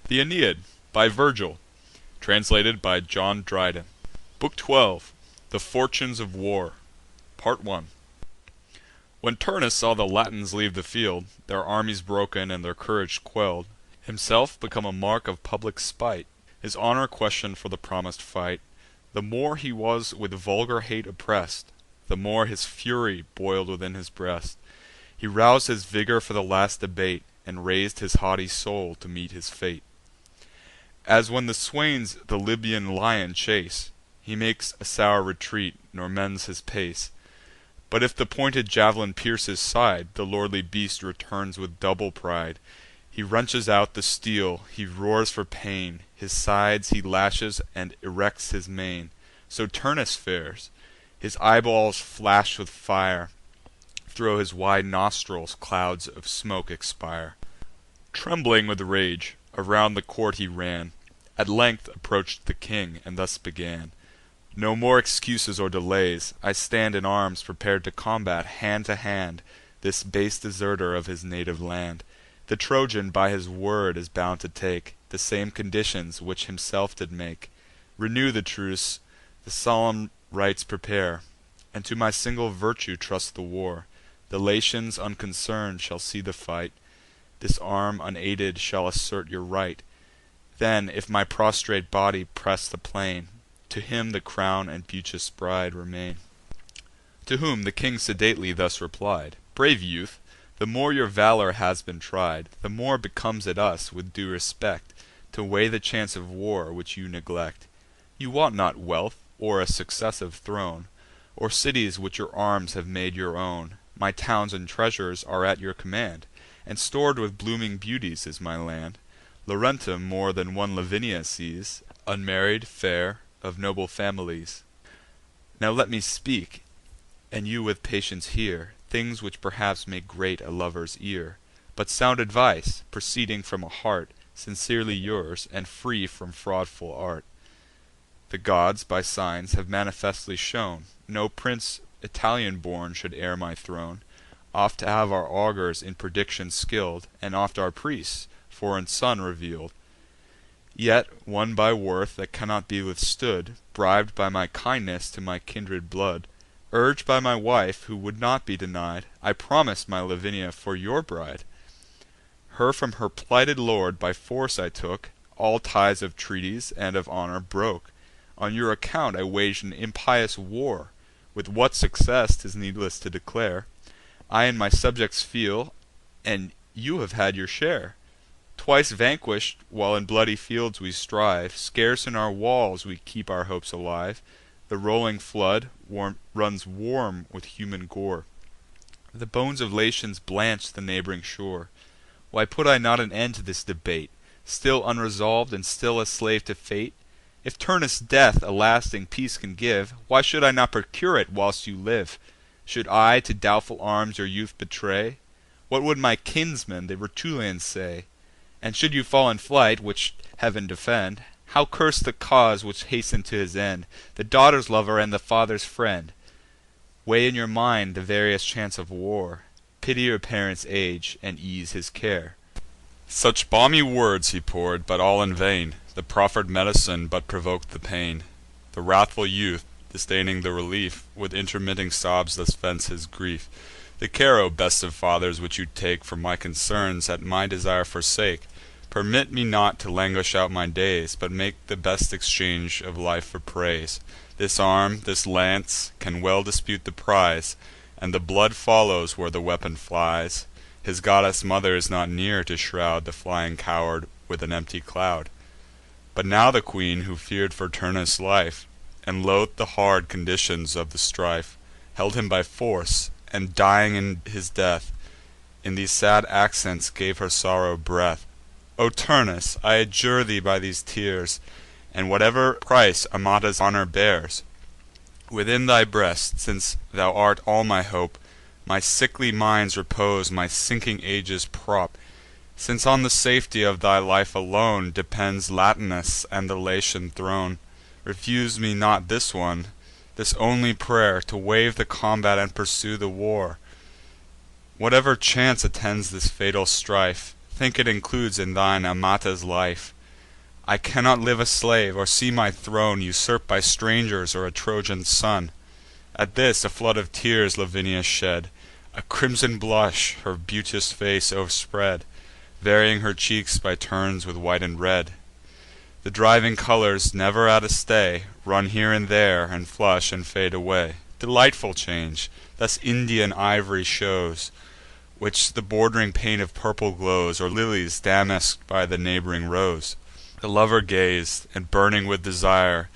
The Aeneid, by Virgil, translated by John Dryden. Book 12. The Fortunes of War. Part 1. When Turnus saw the Latins leave the field, their armies broken and their courage quelled, himself become a mark of public spite, his honour questioned for the promised fight, the more he was with vulgar hate oppressed, the more his fury boiled within his breast. He roused his vigour for the last debate, and raised his haughty soul to meet his fate. As when the swains the Libyan lion chase, he makes a sour retreat, nor mends his pace. But if the pointed javelin pierce his side, the lordly beast returns with double pride. He wrenches out the steel, he roars for pain, his sides he lashes, and erects his mane. So Turnus fares, his eyeballs flash with fire, thro' his wide nostrils clouds of smoke expire. Trembling with rage, around the court he ran, at length approach'd the king, and thus began: "No more excuses or delays, I stand in arms prepar'd to combat hand to hand this base deserter of his native land. The Trojan by his word is bound to take the same conditions which himself did make. Renew the truce, the solemn rites prepare, and to my single virtue trust the war. The Latians unconcern'd shall see the fight, this arm unaided shall assert your right. Then, if my prostrate body press the plain, to him the crown and beauteous bride remain." To whom the king sedately thus replied: "Brave youth, the more your valour has been tried, the more becomes it us, with due respect, to weigh the chance of war, which you neglect. You want not wealth, or a successive throne, or cities which your arms have made your own. My towns and treasures are at your command, and stor'd with blooming beauties is my land. Laurentum more than one Lavinia sees, unmarried, fair, of noble families. Now let me speak, and you with patience hear, things which perhaps may grate a lover's ear, but sound advice, proceeding from a heart sincerely yours, and free from fraudful art. The gods, by signs, have manifestly shown, no prince Italian born should heir my throne. Oft have our augurs in prediction skill'd, and oft our priests foreign son reveal'd. Yet, won by worth that cannot be withstood, bribed by my kindness to my kindred blood, urged by my wife, who would not be denied, I promis'd my Lavinia for your bride. Her from her plighted lord by force I took, all ties of treaties and of honour broke. On your account I waged an impious war, with what success 'tis needless to declare. I and my subjects feel, and you have had your share. Twice vanquish'd, while in bloody fields we strive, scarce in our walls we keep our hopes alive. The rolling flood runs warm with human gore, the bones of Latians blanch the neighb'ring shore. Why put I not an end to this debate, still unresolved, and still a slave to fate? If Turnus' death a lasting peace can give, why should I not procure it whilst you live? Should I to doubtful arms your youth betray? What would my kinsmen, the Rutulians, say? And should you fall in flight, which Heav'n defend, how curse the cause which hasten'd to his end, the daughter's lover and the father's friend? Weigh in your mind the various chance of war, pity your parent's age, and ease his care." Such balmy words he pour'd, but all in vain. The proffer'd medicine but provoked the pain. The wrathful youth, disdaining the relief, with intermitting sobs thus vents his grief: "The care, O best of fathers, which you take For my concerns, at my desire forsake. Permit me not to languish out my days, But make the best exchange of life for praise. This arm, this lance, can well dispute the prize, And the blood follows where the weapon flies. His goddess mother is not near to shroud The flying coward with an empty cloud." But now the queen, who fear'd for Turnus' life, And loath'd the hard conditions of the strife, Held him by force, and, dying in his death, In these sad accents gave her sorrow breath: "O Turnus, I adjure thee by these tears, And whatever price Amata's honour bears, Within thy breast, since thou art all my hope, My sickly mind's repose, my sinking age's prop, Since on the safety of thy life alone Depends Latinus and the Latian throne, refuse me not this one, this only prayer, To waive the combat and pursue the war. Whatever chance attends this fatal strife, think it includes in thine Amata's life. I cannot live a slave, or see my throne Usurp'd by strangers or a Trojan son." At this, a flood of tears Lavinia shed; A crimson blush her beauteous face o'erspread, Varying her cheeks by turns with white and red. The driving colours, never at a stay, Run here and there, and flush and fade away. Delightful change! Thus Indian ivory shows, Which the bord'ring paint of purple glows, Or lilies damask'd by the neighb'ring rose. The lover gazed, and, burning with desire,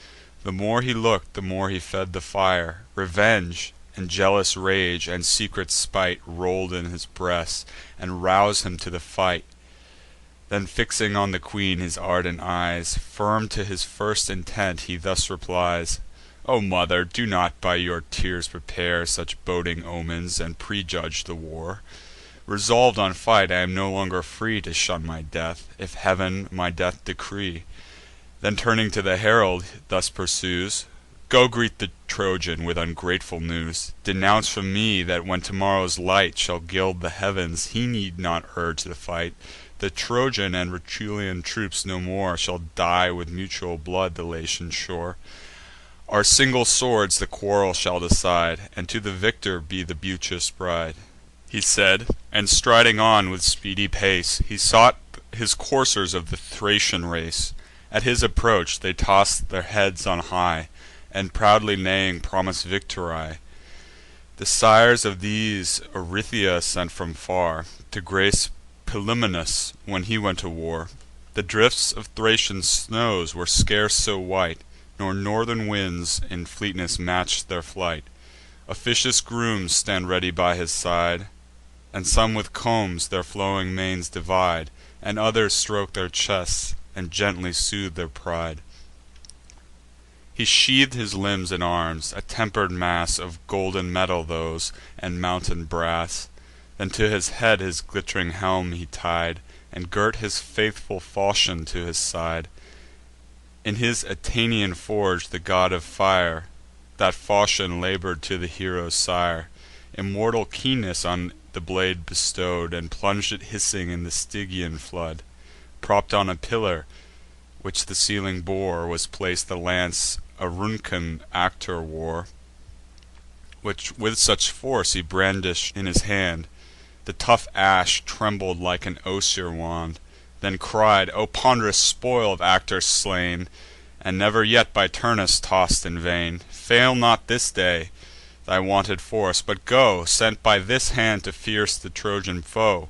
The more he look'd, the more he fed the fire. Revenge, and jealous rage, and secret spite Roll'd in his breast, and rous'd him to the fight. Then, fixing on the queen his ardent eyes, Firm to his first intent, he thus replies: "O mother, do not by your tears prepare Such boding omens, and prejudge the war. Resolv'd on fight, I am no longer free To shun my death, if Heav'n my death decree." Then, turning to the herald, thus pursues: "Go greet the Trojan with ungrateful news. Denounce from me, that, when tomorrow's light Shall gild the heavens, he need not urge the fight. The Trojan and Rutulian troops no more Shall dye with mutual blood the Latian shore. Our single swords the quarrel shall decide, And to the victor be the beauteous bride." He said, and, striding on with speedy pace, He sought his coursers of the Thracian race. At his approach they toss'd their heads on high, And, proudly neighing, promis'd victory. The sires of these Orythia sent from far, To grace Pilumnus when he went to war. The drifts of Thracian snows were scarce so white, Nor northern winds in fleetness match'd their flight. Officious grooms stand ready by his side, And some with combs their flowing manes divide, And others stroke their chests, and gently soothe their pride. He sheath'd his limbs in arms, a temper'd mass Of golden metal those, and mountain brass. Then to his head his glitt'ring helm he tied, And girt his faithful falchion to his side. In his Aetnaean forge the god of fire That falchion labour'd to the hero's sire. Immortal keenness on the blade bestow'd, And plung'd it hissing in the Stygian flood. Propp'd on a pillar, which the ceiling bore, Was placed the lance Auruncan actor wore, Which with such force he brandish'd in his hand, The tough ash trembled like an osier wand. Then cried: "O pond'rous spoil of Actor slain, And never yet by Turnus toss'd in vain! Fail not this day thy wonted force, but go, Sent by this hand to pierce the Trojan foe.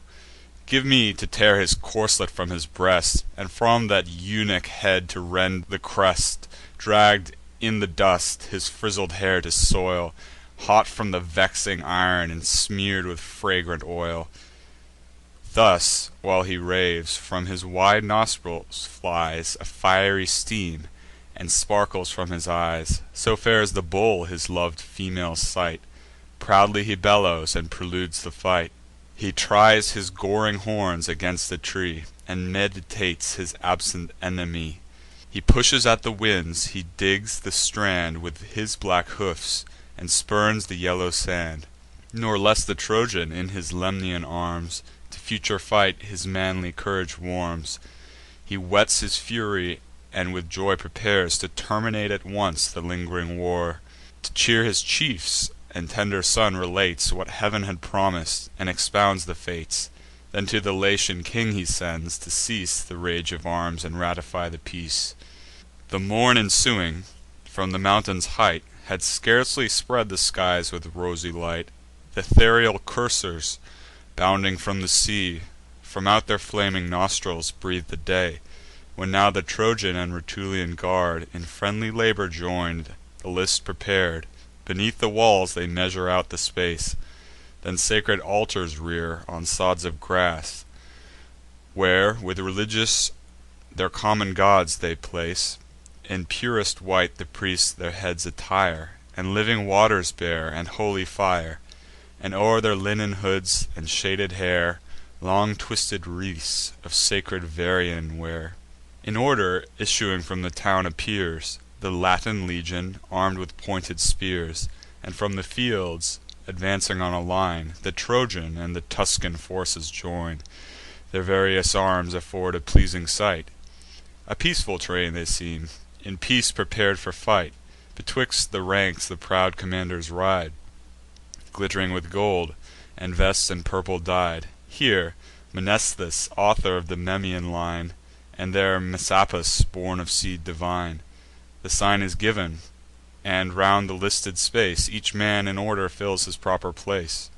Give me to tear his corslet from his breast, And from that eunuch head to rend the crest, Dragg'd in the dust his frizzled hair to soil, Hot from the vexing iron, and smear'd with fragrant oil." Thus while he raves, from his wide nostrils flies A fiery steam, and sparkles from his eyes. So fares the bull his lov'd female's sight; Proudly he bellows, and preludes the fight. He tries his goring horns against a tree, And meditates his absent enemy. He pushes at the winds, he digs the strand With his black hoofs, and spurns the yellow sand. Nor less the Trojan, in his Lemnian arms, To future fight his manly courage warms. He whets his fury, and with joy prepares To terminate at once the ling'ring war. To cheer his chiefs and tender son relates What Heav'n had promis'd, and expounds the fates. Then to the Latian king he sends, to cease The rage of arms, and ratify the peace. The morn ensuing, from the mountain's height, Had scarcely spread the skies with rosy light. Th' ethereal coursers, bounding from the sea, From out their flaming nostrils breathed the day. When now the Trojan and Rutulian guard In friendly labour join'd, the list prepar'd. Beneath the walls they measure out the space, Then sacred altars rear on sods of grass, Where, with religious, their common gods they place. In purest white the priests their heads attire, And living waters bear, and holy fire. And o'er their linen hoods and shaded hair Long twisted wreaths of sacred Varian wear. In order, issuing from the town appears The Latin legion, arm'd with pointed spears; And from the fields, advancing on a line, The Trojan and the Tuscan forces join. Their various arms afford a pleasing sight. A peaceful train they seem, in peace prepar'd for fight. Betwixt the ranks the proud commanders ride, glitt'ring with gold, and vests in purple dyed. Here Mnestheus, author of the Memmian line, and there Messapus, born of seed divine. The sign is given, and round the listed space Each man in order fills his proper place.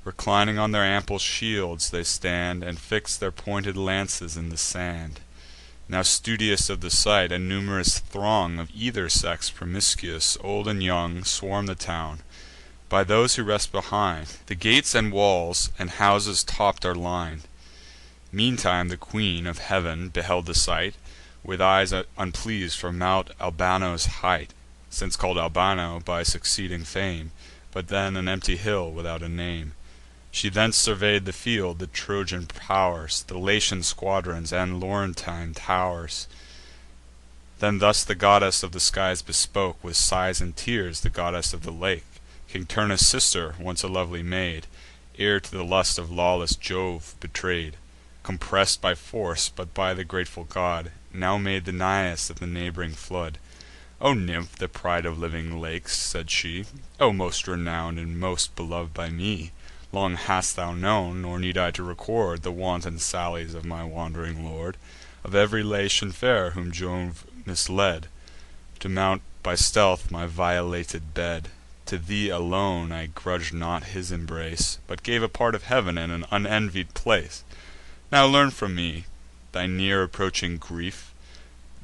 Reclining on their ample shields they stand, and fix their pointed lances in the sand. Now studious of the sight, a numerous throng Of either sex promiscuous, old and young, Swarm the town. By those who rest behind, the gates and walls and houses topp'd are lined. Meantime the Queen of Heav'n beheld the sight, With eyes unpleas'd for Mount Albano's height, Since call'd Albano by succeeding fame, But then an empty hill without a name. She thence survey'd the field, the Trojan pow'rs, The Latian squadrons, and Laurentine tow'rs. Then thus the goddess of the skies bespoke, With sighs and tears, the goddess of the lake, King Turnus' sister, once a lovely maid, Ere to the lust of lawless Jove betray'd. Compress'd by force, but by the grateful god, Now made the Naias of the neighb'ring flood. "O nymph, the pride of living lakes," said she, "O most renown'd, and most belov'd by me! Long hast thou known, nor need I to record The wanton sallies of my wand'ring lord, Of ev'ry Latian fair whom Jove misled To mount by stealth my violated bed. To thee alone I grudg'd not his embrace, But gave a part of heav'n, and an unenvied place. Now learn from me thy near approaching grief,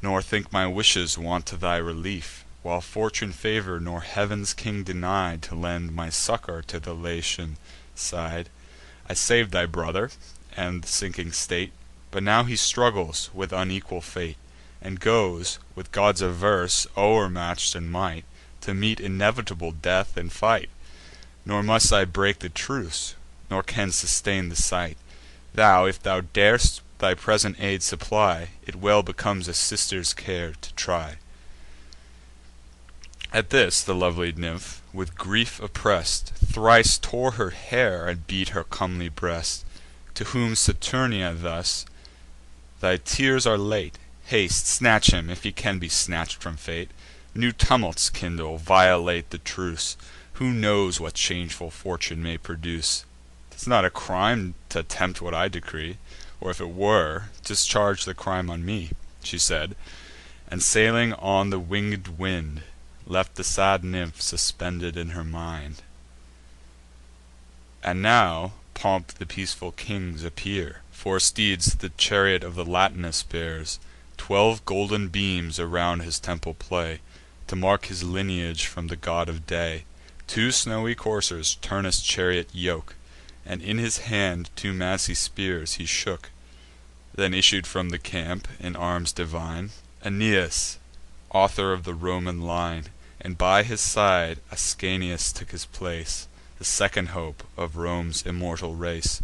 Nor think my wishes want to thy relief, While fortune favour'd, nor heav'n's king denied To lend my succour to the Latian side. I sav'd thy brother, and the sinking state, But now he struggles with unequal fate, And goes, with gods averse, o'ermatch'd in might, To meet inevitable death in fight. Nor must I break the truce, nor can sustain the sight. Thou, if thou dar'st thy present aid supply, It well becomes a sister's care to try." At this the lovely nymph, with grief oppress'd, Thrice tore her hair, and beat her comely breast. To whom Saturnia thus: "Thy tears are late; Haste, snatch him, if he can be snatch'd from fate. New tumults kindle, violate the truce. Who knows what changeful fortune may produce? 'Tis not a crime t' attempt what I decree; Or, if it were, discharge the crime on me," She said, and sailing on the winged wind, Left the sad nymph suspended in her mind. And now pomp the peaceful kings appear. 4 steeds the chariot of the Latinus bears. 12 golden beams around his temple play, To mark his lineage from the god of day. 2 snowy coursers Turnus' chariot yoke, And in his hand 2 massy spears he shook. Then issued from the camp, in arms divine, Aeneas, author of the Roman line, And by his side Ascanius took his place, The second hope of Rome's immortal race.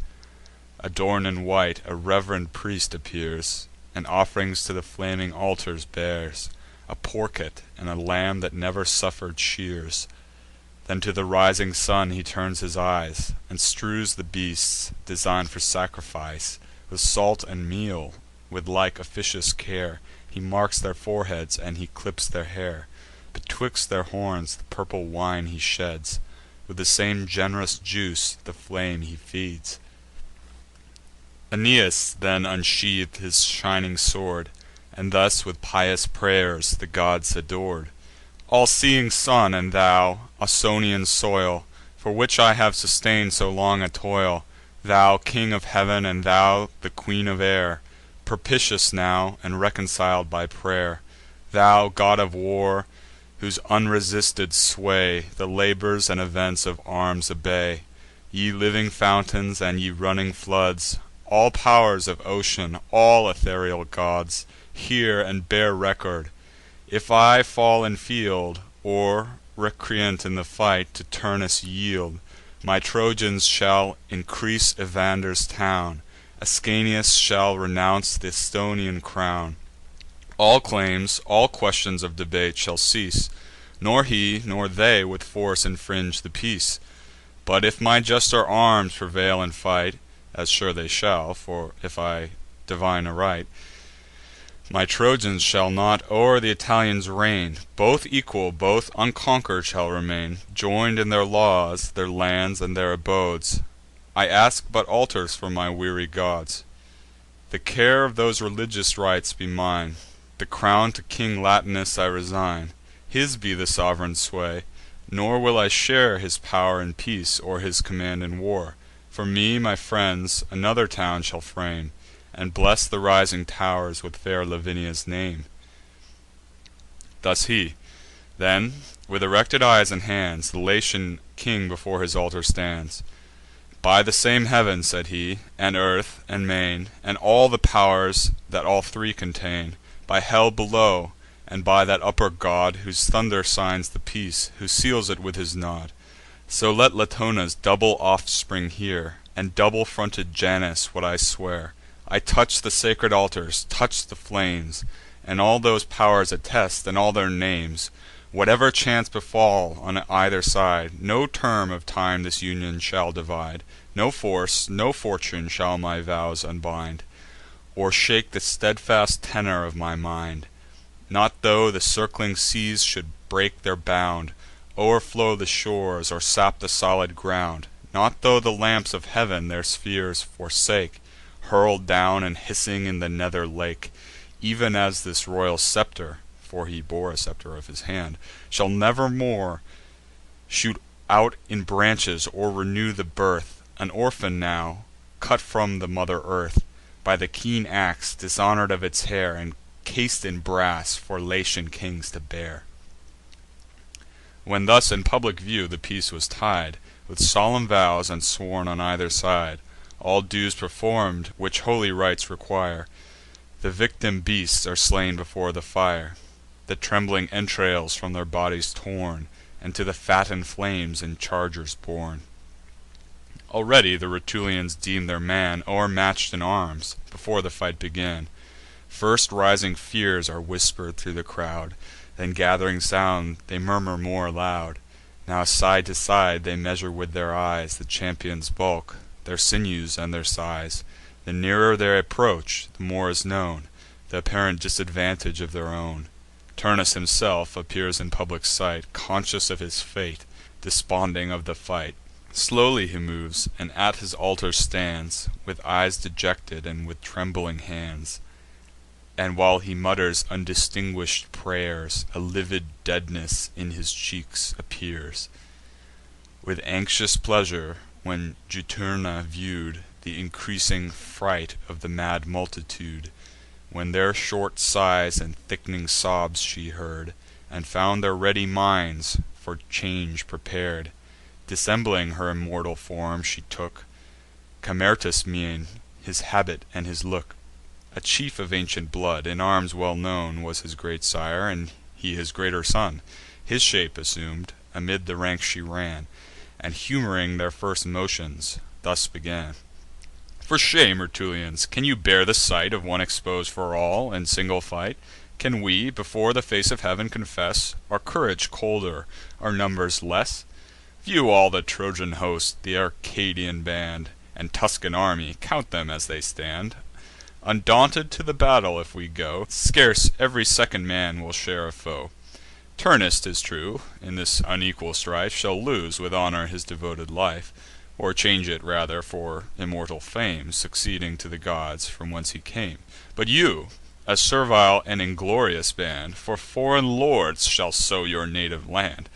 Adorn'd in white, a reverend priest appears, And off'rings to the flaming altars bears, A porket, and a lamb that never suffer'd shears. Then to the rising sun he turns his eyes, And strews the beasts, design'd for sacrifice, With salt and meal; with like officious care He marks their foreheads, and he clips their hair. Betwixt their horns the purple wine he sheds, With the same gen'rous juice the flame he feeds. Aeneas then unsheath'd his shining sword, And thus with pious pray'rs the gods ador'd: "All-seeing sun, and thou, Ausonian soil, For which I have sustain'd so long a toil, Thou, king of heav'n, and thou, the queen of air, Propitious now, and reconcil'd by pray'r; Thou, god of war, whose unresisted sway The labours and events of arms obey; Ye living fountains, and ye running floods, All pow'rs of ocean, all ethereal gods, Hear, and bear record: if I fall in field, Or, recreant in the fight, to Turnus yield, My Trojans shall increase Evander's town, Ascanius shall renounce th' Estonian crown. All claims, all questions of debate shall cease, Nor he, nor they with force infringe the peace. But if my juster arms prevail in fight, as sure they shall, for if I divine aright, my Trojans shall not o'er th' Italians reign; both equal, both unconquer'd shall remain, join'd in their laws, their lands, and their abodes. I ask but altars for my weary gods. The care of those religious rites be mine; the crown to King Latinus I resign. His be the sov'reign sway, nor will I share his pow'r in peace, or his command in war. For me, my friends another town shall frame, and bless the rising tow'rs with fair Lavinia's name." Thus he. Then, with erected eyes and hands, the Latian king before his altar stands. "By the same heav'n," said he, "and earth, and main, And all the pow'rs that all three contain; By hell below, and by that upper God, Whose thunder signs the peace, who seals it with his nod; So let Latona's double offspring hear, And double fronted Janus, what I swear. I touch the sacred altars, touch the flames, And all those pow'rs attest, and all their names. Whatever chance befall on either side, No term of time this union shall divide; No force, no fortune shall my vows unbind, Or shake the steadfast tenor of my mind. Not tho' the circling seas should break their bound, O'erflow the shores, or sap the solid ground; Not tho' the lamps of heav'n their spheres forsake, Hurl'd down and hissing in the nether lake; Ev'n as this royal scepter (for he bore a scepter of his hand) Shall never more shoot out in branches, or renew the birth; An orphan now, cut from the mother earth By the keen ax, dishonour'd of its hair, And cas'd in brass, for Latian kings to bear." When thus in public view the peace was tied, With solemn vows, and sworn on either side, All dues perform'd which holy rites require, The victim beasts are slain before the fire, The trembling entrails from their bodies torn, And to the fatten'd flames in chargers borne. Already the Rutulians deem their man O'ermatch'd in arms, before the fight began. First rising fears are whisper'd thro' the crowd, Then gath'ring sound they murmur more aloud. Now side to side they measure with their eyes The champions' bulk, their sinews, and their size. The nearer they approach, the more is known Th' apparent disadvantage of their own. Turnus himself appears in public sight, Conscious of his fate, desponding of the fight. Slowly he moves, and at his altar stands, With eyes dejected, and with trembling hands. And while he mutters undistinguish'd pray'rs, A livid deadness in his cheeks appears. With anxious pleasure, when Juturna view'd Th' increasing fright of the mad multitude, When their short sighs and thick'ning sobs she heard, And found their ready minds for change prepar'd, Dissembling her immortal form, she took Camertus' mien, his habit, and his look. A chief of ancient blood, in arms well known, Was his great sire, and he his greater son. His shape assum'd, amid the ranks she ran, And, humouring their first motions, thus began: "For shame, Rutulians! Can you bear the sight Of one expos'd for all, in single fight? Can we, before the face of heav'n, confess Our courage colder, our numbers less? View all the Trojan host, th' Arcadian band, And Tuscan army; count them as they stand. Undaunted to the battle if we go, Scarce ev'ry second man will share a foe. Turnus, 'tis true, in this unequal strife, Shall lose with honour his devoted life, Or change it rather for immortal fame, Succeeding to the gods from whence he came. But you, a servile and inglorious band, For foreign lords shall sow your native land,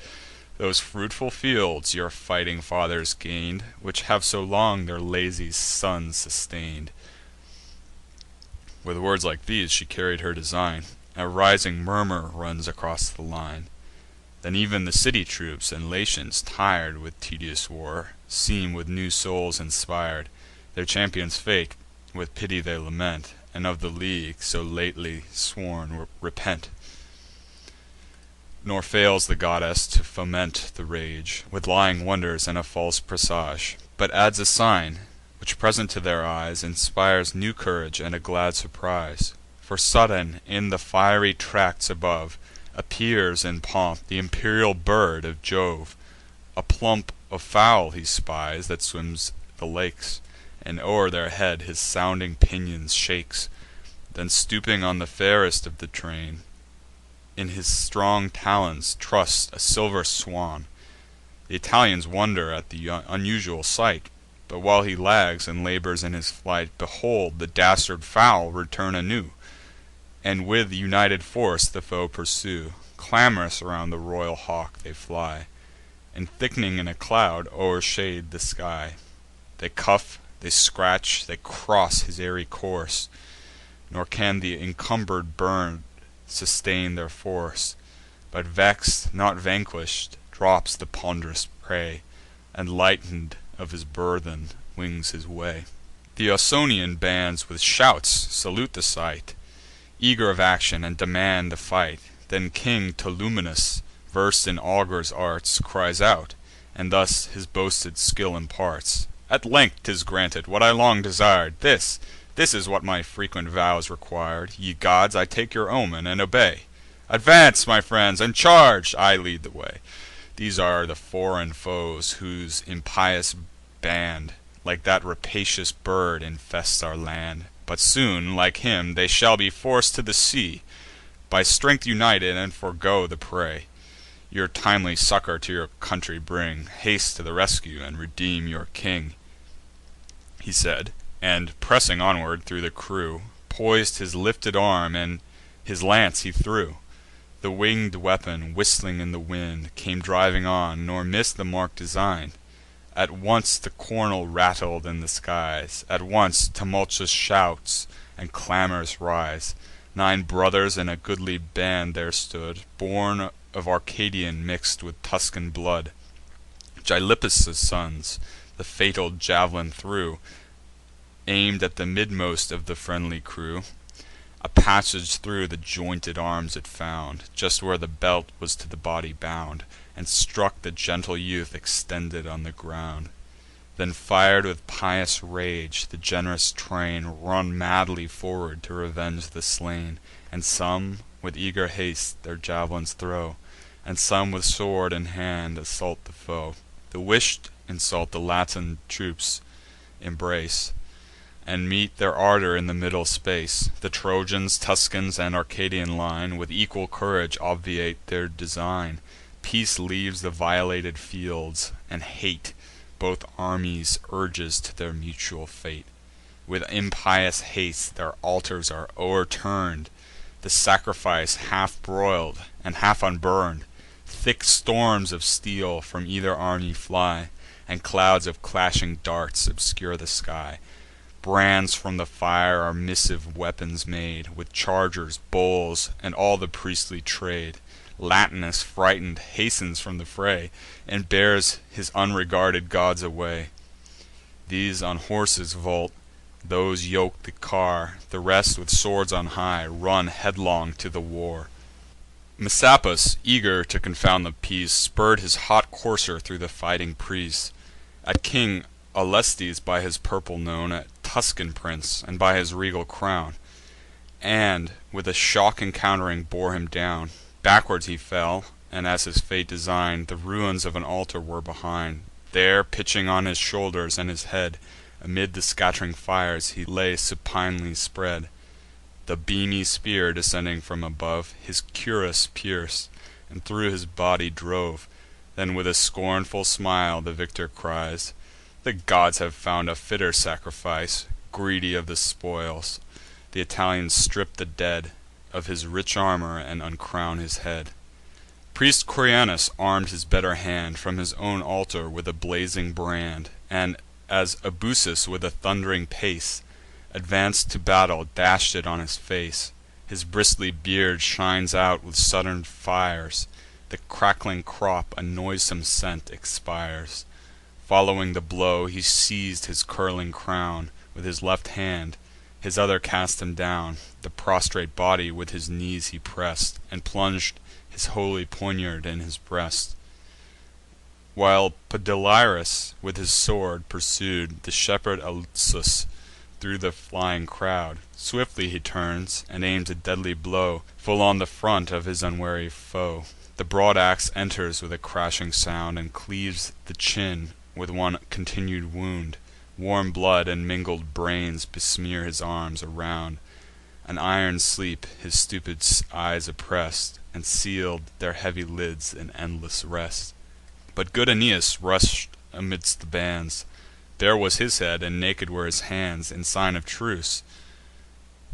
Those fruitful fields your fighting fathers gain'd, Which have so long their lazy sons sustain'd." With words like these she carried her design. A rising murmur runs across the line. Then ev'n the city troops and Latians, tir'd With tedious war, seem with new souls inspir'd. Their champion's fate with pity they lament, And of the league, so lately sworn, repent. Nor fails the goddess to foment the rage With lying wonders and a false presage, But adds a sign, which, present to their eyes, Inspires new courage and a glad surprise. For sudden, in the fiery tracts above, Appears in pomp th' imperial bird of Jove. A plump of fowl he spies, that swims the lakes, and o'er their head his sounding pinions shakes. Then stooping on the fairest of the train, in his strong talons trusts a silver swan. The Italians wonder at the unusual sight, but while he lags and labours in his flight, behold, the dastard fowl return anew, and with united force the foe pursue. Clamorous around the royal hawk they fly, and thickening in a cloud o'ershade the sky. They cuff, they scratch, they cross his airy course, nor can the encumber'd bird sustain their force, but vex'd, not vanquish'd, drops the pond'rous prey, and lighten'd of his burthen wings his way. The Ausonian bands with shouts salute the sight, eager of action, and demand the fight. Then King Tolumnius, vers'd in augurs' arts, cries out, and thus his boasted skill imparts: "At length 'tis granted, what I long desir'd. This is what my frequent vows requir'd. Ye gods, I take your omen, and obey. Advance, my friends, and charge! I lead the way." These are the foreign foes, whose impious band, like that rapacious bird, infests our land. But soon, like him, they shall be forc'd to the sea, by strength united, and forego the prey. Your timely succor to your country bring, haste to the rescue, and redeem your king. He said, and, pressing onward thro' the crew, pois'd his lifted arm, and his lance he threw. The winged weapon, whistling in the wind, came driving on, nor miss'd the mark design'd. At once the cornel rattled in the skies, at once tumultuous shouts and clamors rise. 9 brothers in a goodly band there stood, born of Arcadian mix'd with Tuscan blood. Gylippus' sons the fatal jav'lin threw, aim'd at the midmost of the friendly crew. A passage thro' the jointed arms it found, just where the belt was to the body bound, and struck the gentle youth extended on the ground. Then, fir'd with pious rage, the gen'rous train run madly forward to revenge the slain; and some, with eager haste, their jav'lins throw, and some, with sword in hand, assault the foe. The wish'd insult the Latin troops embrace, and meet their ardor in the middle space. The Trojans, Tuscans, and Arcadian line, with equal courage obviate their design. Peace leaves the violated fields, and hate both armies urges to their mutual fate. With impious haste their altars are o'erturn'd, the sacrifice half broil'd and half unburn'd. Thick storms of steel from either army fly, and clouds of clashing darts obscure the sky. Brands from the fire are missive weapons made, with chargers, bowls, and all the priestly trade. Latinus, frighten'd, hastens from the fray, and bears his unregarded gods away. These on horses vault, those yoke the car, the rest, with swords on high, run headlong to the war. Messapus, eager to confound the peace, spurr'd his hot courser thro' the fighting priests. At King Aulestes by his purple known, a Tuscan prince, and by his regal crown, and, with a shock encountering, bore him down. Backwards he fell, and, as his fate design'd, the ruins of an altar were behind. There, pitching on his shoulders and his head, amid the scatt'ring fires he lay supinely spread. The beamy spear, descending from above, his cuirass pierc'd, and thro' his body drove. Then, with a scornful smile, the victor cries: "The gods have found a fitter sacrifice." Greedy of the spoils, the Italians strip the dead of his rich armor, and uncrown his head. Priest Corianus arm'd his better hand from his own altar with a blazing brand, and, as Abusus with a thund'ring pace advanc'd to battle, dash'd it on his face. His bristly beard shines out with sudden fires, the crackling crop a noisome scent expires. Following the blow, he seiz'd his curling crown with his left hand, his other cast him down. The prostrate body with his knees he press'd, and plung'd his holy poniard in his breast. While Podalirius with his sword pursued the shepherd Alsus thro' the flying crowd, swiftly he turns, and aims a deadly blow full on the front of his unwary foe. The broad axe enters with a crashing sound, and cleaves the chin with one continued wound. Warm blood and mingled brains besmear his arms around. An iron sleep his stupid eyes oppress'd, and seal'd their heavy lids in endless rest. But good Aeneas rush'd amidst the bands; bare was his head, and naked were his hands, in sign of truce.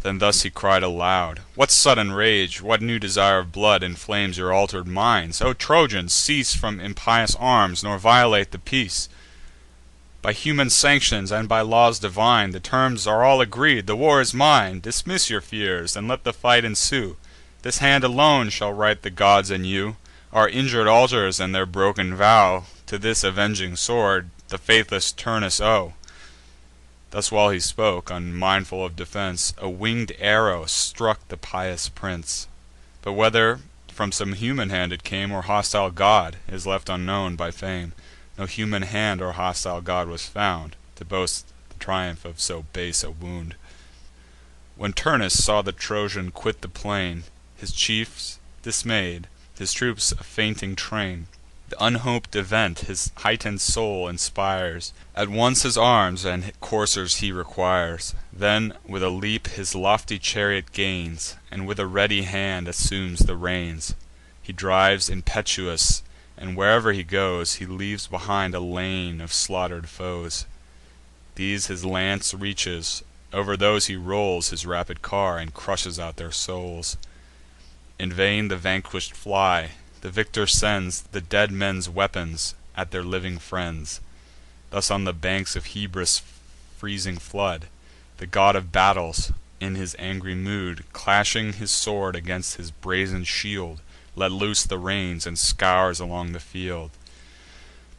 Then thus he cried aloud: "What sudden rage, what new desire of blood, inflames your alter'd minds? O Trojans, cease from impious arms, nor violate the peace. By human sanctions, and by laws divine, the terms are all agreed, the war is mine. Dismiss your fears, and let the fight ensue. This hand alone shall right the gods and you. Our injur'd altars and their broken vow, to this avenging sword the faithless Turnus owe." Thus while he spoke, unmindful of defence, a winged arrow struck the pious prince. But whether from some human hand it came, or hostile god, is left unknown by fame. No human hand or hostile god was found, to boast the triumph of so base a wound. When Turnus saw the Trojan quit the plain, his chiefs dismay'd, his troops a fainting train, the unhop'd event his heighten'd soul inspires. At once his arms and coursers he requires; then with a leap his lofty chariot gains, and with a ready hand assumes the reins. He drives impetuous, and where'er he goes, he leaves behind a lane of slaughter'd foes. These his lance reaches; over those he rolls his rapid car, and crushes out their souls. In vain the vanquish'd fly; the victor sends the dead men's weapons at their living friends. Thus on the banks of Hebrus' freezing flood, the god of battles, in his angry mood, clashing his sword against his brazen shield, let loose the reins, and scours along the field.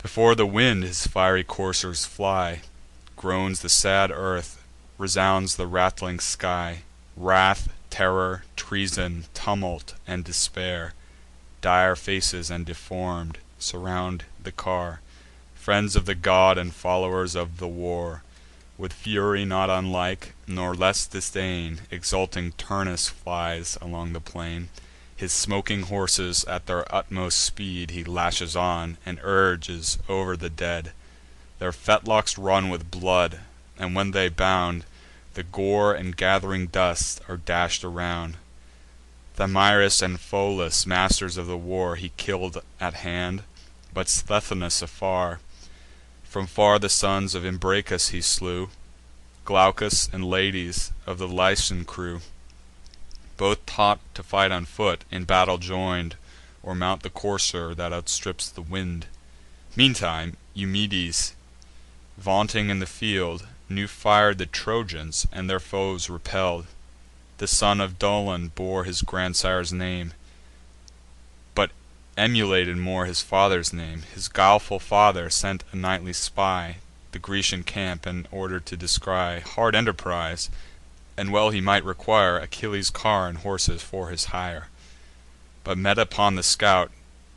Before the wind his fiery coursers fly; groans the sad earth, resounds the rattling sky. Wrath, terror, treason, tumult, and despair, dire faces and deform'd, surround the car. Friends of the god, and followers of the war, with fury not unlike, nor less disdain, exulting Turnus flies along the plain. His smoking horses at their utmost speed he lashes on, and urges o'er the dead. Their fetlocks run with blood, and when they bound, the gore and gath'ring dust are dash'd around. Thamyris and Pholus, masters of the war, he kill'd at hand, but Sthenelus afar. From far the sons of Imbracus he slew, Glaucus and ladies of the Lycian crew. Both taught to fight on foot, in battle join'd, or mount the courser that outstrips the wind. Meantime Eumedes, vaunting in the field, new fir'd the Trojans, and their foes repell'd. The son of Dolon bore his grandsire's name, but emulated more his father's name. His guileful father sent a nightly spy the Grecian camp, and order'd to descry hard enterprise, and well he might require Achilles' car and horses for his hire. But met upon the scout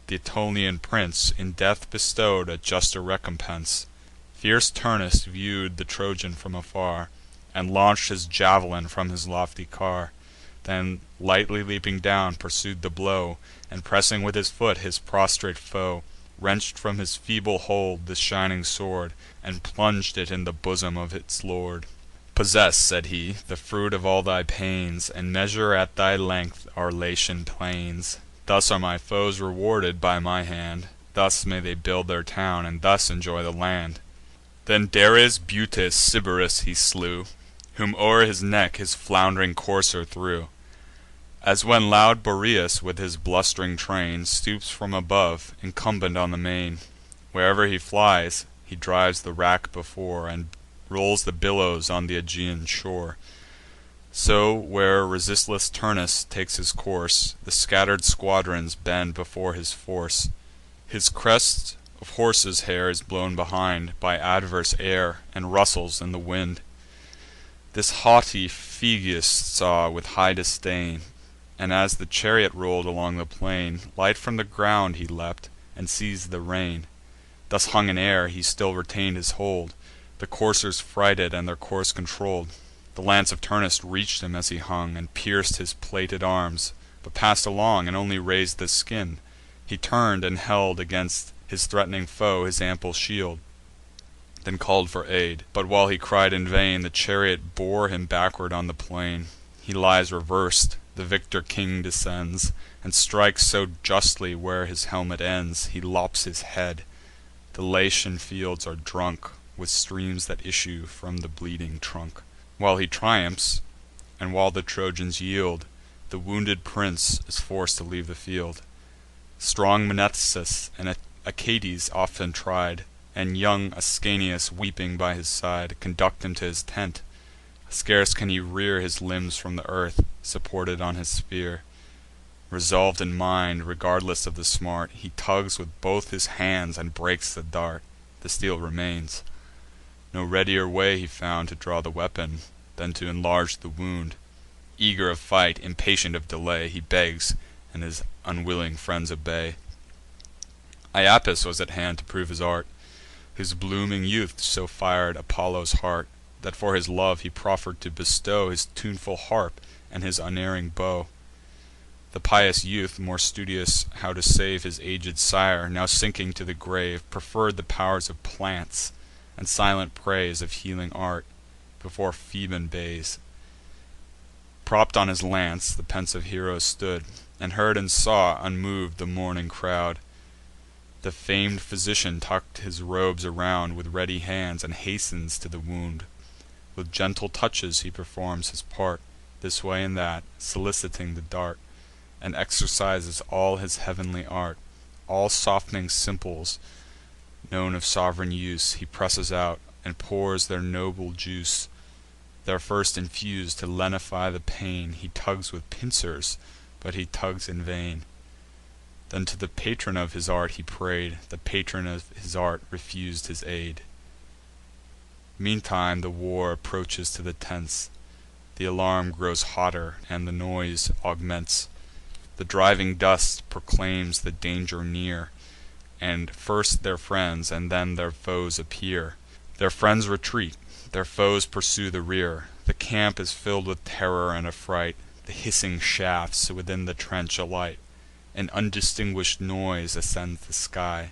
th' Aetolian prince, in death bestow'd a juster recompense. Fierce Turnus view'd the Trojan from afar, and launch'd his javelin from his lofty car; then, lightly leaping down, pursued the blow, and pressing with his foot his prostrate foe, wrench'd from his feeble hold the shining sword, and plung'd it in the bosom of its lord. "Possess," said he, "the fruit of all thy pains, and measure at thy length our Latian plains. Thus are my foes rewarded by my hand; thus may they build their town, and thus enjoy the land." Then Dares, Butes, Sybaris he slew, whom o'er his neck his flound'ring courser threw. As when loud Boreas, with his blust'ring train, stoops from above, incumbent on the main. Where'er he flies, he drives the wrack before, and rolls the billows on th' Aegean shore. So, where resistless Turnus takes his course, the scatter'd squadrons bend before his force. His crest of horses' hair is blown behind by adverse air, and rustles in the wind. This haughty Phegeus saw with high disdain, and as the chariot roll'd along the plain, light from the ground he leapt, and seiz'd the rein. Thus hung in air, he still retain'd his hold, the coursers frighted, and their course controll'd. The lance of Turnus reach'd him as he hung, and pierc'd his plated arms, but pass'd along, and only razed the skin. He turn'd, and held against his threat'ning foe his ample shield. then call'd for aid. But, while he cried in vain, the chariot bore him backward on the plain. He lies revers'd; the victor king descends, And strikes so justly where his helmet ends, He lops his head. The Latian fields are drunk With streams that issue from the bleeding trunk. While he triumphs, and while the Trojans yield, The wounded prince is forc'd to leave the field. Strong Mnestheus and Aeneas often tried, And young Ascanius, weeping by his side, Conduct him to his tent. Scarce can he rear his limbs from the earth, Supported on his spear. Resolv'd in mind, regardless of the smart, He tugs with both his hands, and breaks the dart. The steel remains. No readier way he found to draw the weapon, Than to enlarge the wound. Eager of fight, impatient of delay, He begs, and his unwilling friends obey. Iapis was at hand to prove his art, Whose blooming youth so fir'd Apollo's heart, That for his love he proffer'd to bestow His tuneful harp, and his unerring bow. The pious youth, more studious how to save His aged sire, now sinking to the grave, Preferr'd the pow'rs of plants, and silent praise Of healing art, before Phoebean bays. Propp'd on his lance, the pensive hero stood, And heard and saw, unmov'd, the mourning crowd. The fam'd physician tuck'd his robes around With ready hands, and hastens to the wound. With gentle touches he performs his part, This way and that, soliciting the dart, And exercises all his heav'nly art. All soft'ning simples, known of sov'reign use, He presses out, and pours their noble juice. There first infus'd, to lenify the pain, He tugs with pincers, but he tugs in vain. Then to the patron of his art he pray'd; The patron of his art refus'd his aid. Meantime the war approaches to the tents. The alarm grows hotter, and the noise augments. The driving dust proclaims the danger near, And first their friends, and then their foes appear. Their friends retreat, their foes pursue the rear. The camp is fill'd with terror and affright. The hissing shafts within the trench alight. An undistinguish'd noise ascends the sky,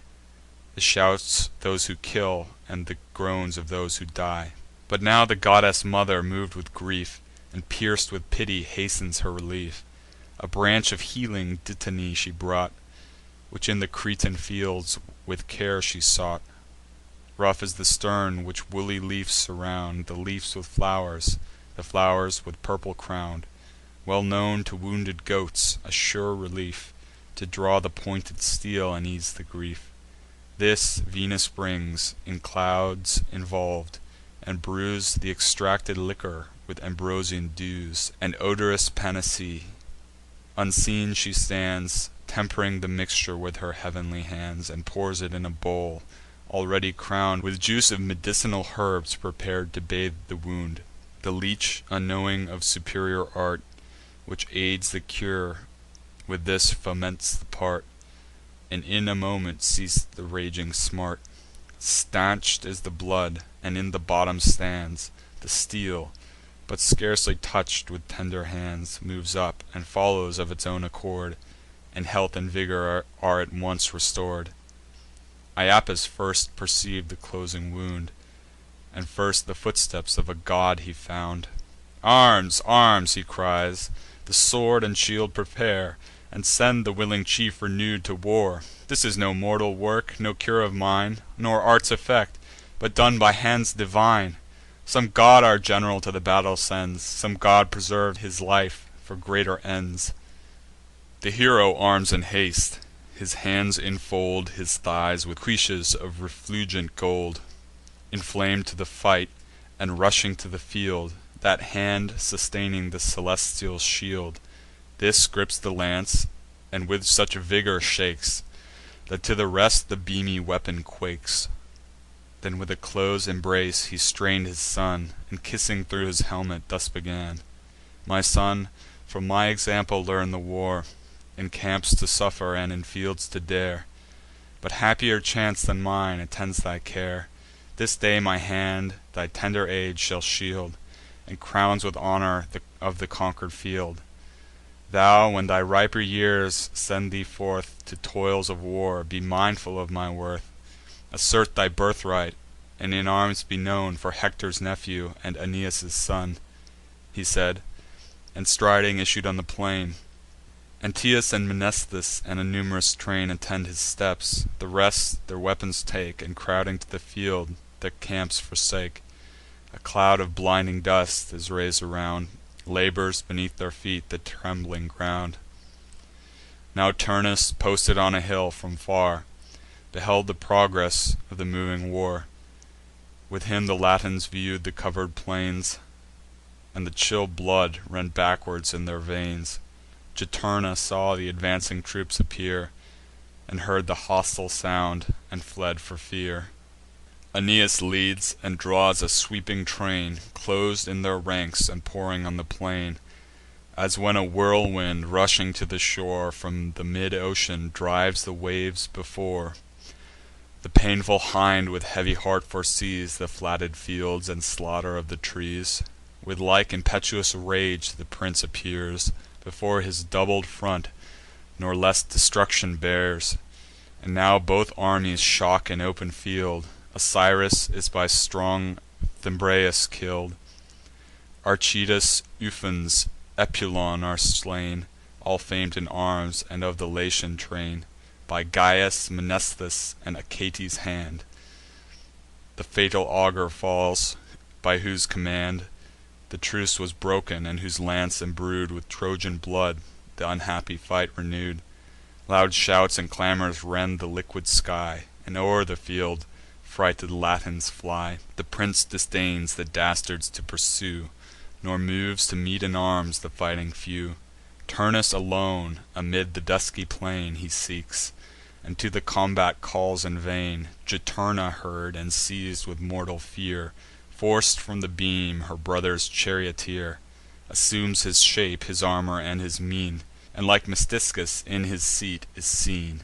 The shouts those who kill, and the groans of those who die. But now the goddess mother, mov'd with grief, And pierc'd with pity, hastens her relief. A branch of healing dittany she brought, Which in the Cretan fields with care she sought. Rough is the stern which woolly leafs surround, The leafs with flowers, the flowers with purple crown'd. Well known to wounded goats, a sure relief, To draw the pointed steel, and ease the grief. This Venus brings, in clouds involv'd, And brews th' extracted liquor with ambrosian dews, And odorous panacee. Unseen she stands, temp'ring the mixture with her heav'nly hands, And pours it in a bowl, already crown'd With juice of medicinal herbs, prepar'd to bathe the wound. The leech, unknowing of superior art, Which aids the cure, with this foments the part, And in a moment ceas'd the raging smart. Stanch'd is the blood, and in the bottom stands The steel, but scarcely touch'd with tender hands, Moves up, and follows of its own accord, And health and vigour are at once restor'd. Iapis first perceiv'd the closing wound, And first the footsteps of a god he found. "Arms! arms!" he cries; "the sword and shield prepare, And send the willing chief renew'd to war. This is no mortal work, no cure of mine, Nor art's effect, but done by hands divine. Some god our gen'ral to the battle sends, Some god preserv'd his life for greater ends." The hero arms in haste; his hands infold His thighs with cuishes of refulgent gold. Inflam'd to the fight, and rushing to the field, That hand sustaining the celestial shield, This grips the lance, and with such vigour shakes, That to the rest the beamy weapon quakes. Then with a close embrace he strain'd his son, And kissing thro' his helmet thus began: "My son, from my example learn the war, In camps to suffer, and in fields to dare. But happier chance than mine attends thy care. This day my hand thy tender age shall shield, And crowns with honour of the conquer'd field. Thou, when thy riper years send thee forth To toils of war, be mindful of my worth. Assert thy birthright, and in arms be known for Hector's nephew and Aeneas' son," he said, and striding issued on the plain. Antaeus and Mnestheus and a num'rous train attend his steps; the rest their weapons take, and crowding to the field, their camps forsake. A cloud of blinding dust is rais'd around, labours beneath their feet the trembling ground. Now Turnus, posted on a hill, from far beheld the progress of the moving war. With him the Latins view'd the cover'd plains, and the chill blood ran backwards in their veins. Juturna saw th' advancing troops appear, and heard the hostile sound, and fled for fear. Aeneas leads, and draws a sweeping train, clos'd in their ranks, and pouring on the plain, as when a whirlwind, rushing to the shore from the mid-ocean, drives the waves before. The painful hind with heavy heart foresees the flatted fields and slaughter of the trees. With like impetuous rage the prince appears before his doubled front, nor less destruction bears. And now both armies shock in open field. Osiris is by strong Thymbraeus kill'd. Archytas, Ufens, Epulon are slain, all fam'd in arms, and of the Latian train, by Gyas, Mnestheus, and Achates' hand. The fatal augur falls, by whose command the truce was broken, and whose lance embrued with Trojan blood th' unhappy fight renew'd. Loud shouts and clamours rend the liquid sky, and o'er the field frighted Latins fly. The prince disdains the dastards to pursue, nor moves to meet in arms the fighting few. Turnus alone, amid the dusky plain, he seeks, and to the combat calls in vain. Juturna heard, and seiz'd with mortal fear, forc'd from the beam her brother's charioteer, assumes his shape, his armor, and his mien, and like Metiscus in his seat is seen.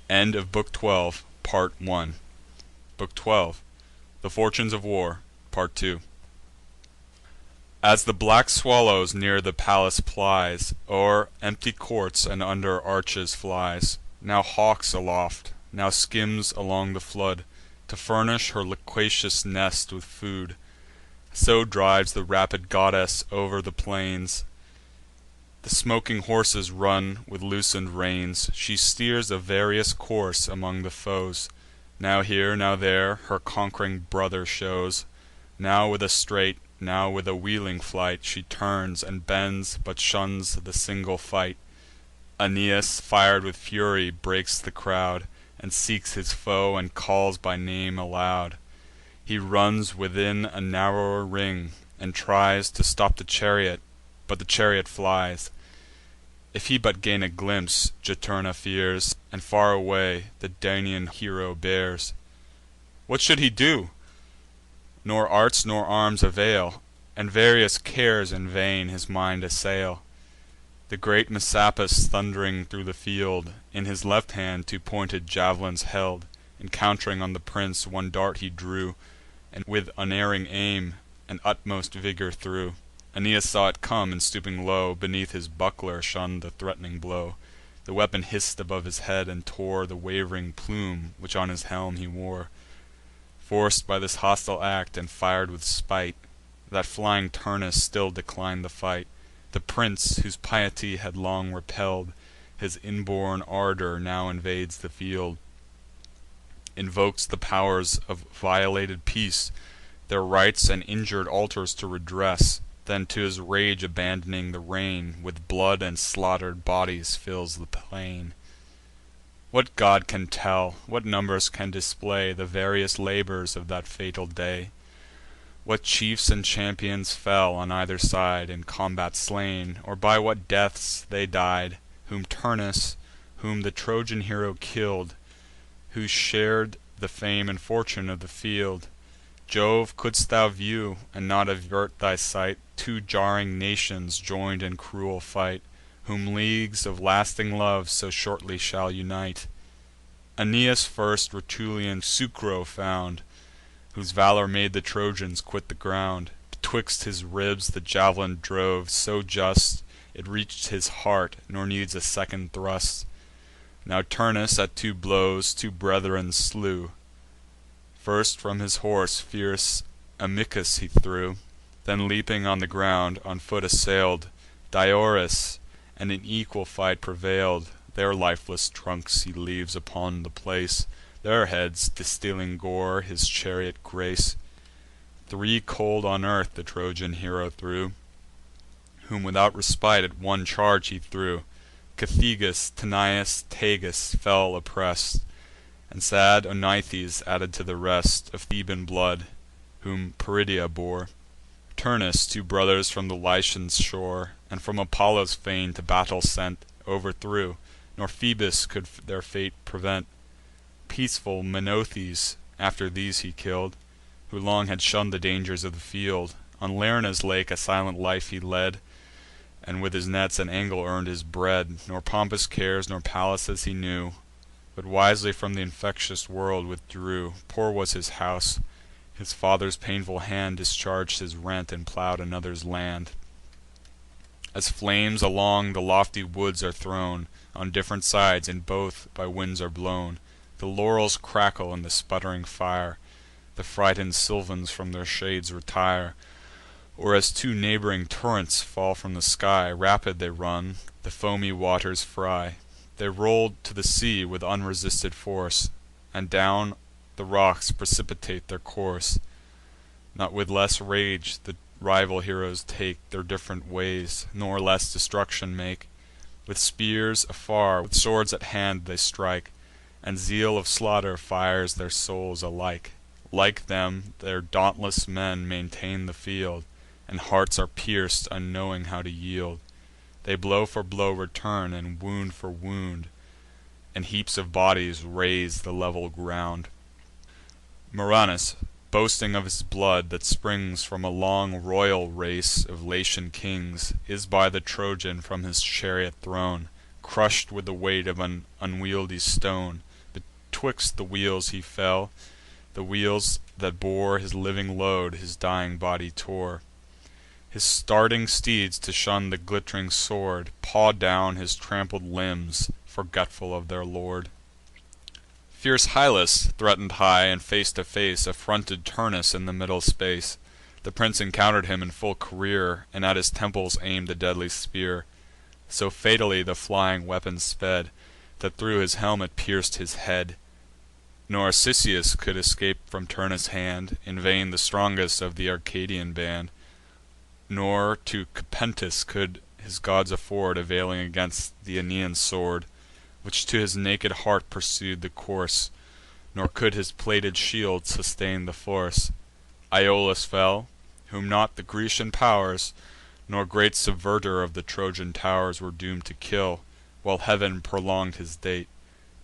End of Book 12, Part 1. Book 12. The Fortunes of War, Part 2. As the black swallows near the palace plies, o'er empty courts and under arches flies, now hawks aloft, now skims along the flood, to furnish her loquacious nest with food, so drives the rapid goddess over the plains. The smoking horses run with loosen'd reins; she steers a various course among the foes. Now here, now there, her conqu'ring brother shows; now with a straight, now with a wheeling flight, she turns and bends, but shuns the single fight. Aeneas, fir'd with fury, breaks the crowd, and seeks his foe, and calls by name aloud. He runs within a narrower ring, and tries to stop the chariot, but the chariot flies. If he but gain a glimpse, Juturna fears, and far away the Daunian hero bears. What should he do? Nor arts nor arms avail, and various cares in vain his mind assail. The great Messapus, thund'ring thro' the field, in his left hand 2 pointed jav'lins held. Encount'ring on the prince, one dart he drew, and with unerring aim and utmost vigour threw. Aeneas saw it come, and stooping low, beneath his buckler shunn'd the threat'ning blow. The weapon hiss'd above his head, and tore the waving plume which on his helm he wore. Forc'd by this hostile act, and fir'd with spite, that flying Turnus still declin'd the fight. The prince, whose piety had long repell'd his inborn ardour, now invades the field, invokes the powers of violated peace, their rites and injur'd altars to redress. Then, to his rage abandoning the rein, with blood and slaughter'd bodies fills the plain. What god can tell, what numbers can display the various labours of that fatal day? What chiefs and champions fell on either side, in combat slain, or by what deaths they died? Whom Turnus, whom the Trojan hero kill'd, who shar'd the fame and fortune of the field. Jove, couldst thou view, and not avert thy sight, 2 jarring nations join'd in cruel fight, whom leagues of lasting love so shortly shall unite? Aeneas first Rutulian Sucro found, whose valour made the Trojans quit the ground. Betwixt his ribs the jav'lin drove, so just it reach'd his heart, nor needs a second thrust. Now Turnus at 2 blows 2 brethren slew. First from his horse fierce Amycus he threw, then, leaping on the ground, on foot assail'd Diores, and in equal fight prevail'd. Their lifeless trunks he leaves upon the place, their heads, distilling gore, his chariot grace. 3 cold on earth the Trojan hero threw, whom without respite at one charge he threw. Cethegus, Tanius, Tagus, fell oppress'd, and sad Onythes added to the rest Of Theban blood, whom Peridia bore. Turnus, 2 brothers from the Lycian shore, And from Apollo's fane to battle sent, Overthrew, nor Phoebus could their fate prevent. Peaceful Menothes after these he kill'd, Who long had shunn'd the dangers of the field. On Lerna's lake a silent life he led, And with his nets and angle earn'd his bread. Nor pompous cares nor palaces he knew, But wisely from th' infectious world withdrew. Poor was his house; his father's painful hand Discharg'd his rent, and plow'd another's land. As flames along the lofty woods are thrown On diff'rent sides, and both by winds are blown, The laurels crackle in the sputtering fire, The frightened sylvans from their shades retire. Or as 2 neighb'ring torrents fall from the sky, Rapid they run, the foamy waters fry. They roll to the sea with unresisted force, And down the rocks precipitate their course. Not with less rage the rival heroes take Their diff'rent ways, nor less destruction make. With spears afar, with swords at hand they strike, And zeal of slaughter fires their souls alike. Like them, their dauntless men maintain the field, And hearts are pierc'd, unknowing how to yield. They blow for blow return, and wound for wound, And heaps of bodies raze the level ground. Murranus, boasting of his blood, that springs From a long royal race of Latian kings, Is by the Trojan from his chariot thrown, Crush'd with the weight of an unwieldy stone. Betwixt the wheels he fell; the wheels that bore His living load his dying body tore. His starting steeds, to shun the glitt'ring sword, Paw down his trampled limbs, forgetful of their lord. Fierce Hyllus threaten'd high, and face to face Affronted Turnus in the middle space. The prince encounter'd him in full career, And at his temples aim'd the deadly spear. So fatally the flying weapon sped, That thro' his helmet pierc'd his head. Nor Cisseus could escape from Turnus' hand, In vain the strongest of th' Arcadian band. Nor to Capentus could his gods afford, Availing against th' Aenean sword, Which to his naked heart pursued the course; Nor could his plated shield sustain the force. Iolaus fell, whom not the Grecian pow'rs, Nor great subverter of the Trojan tow'rs, Were doom'd to kill, while Heav'n prolong'd his date.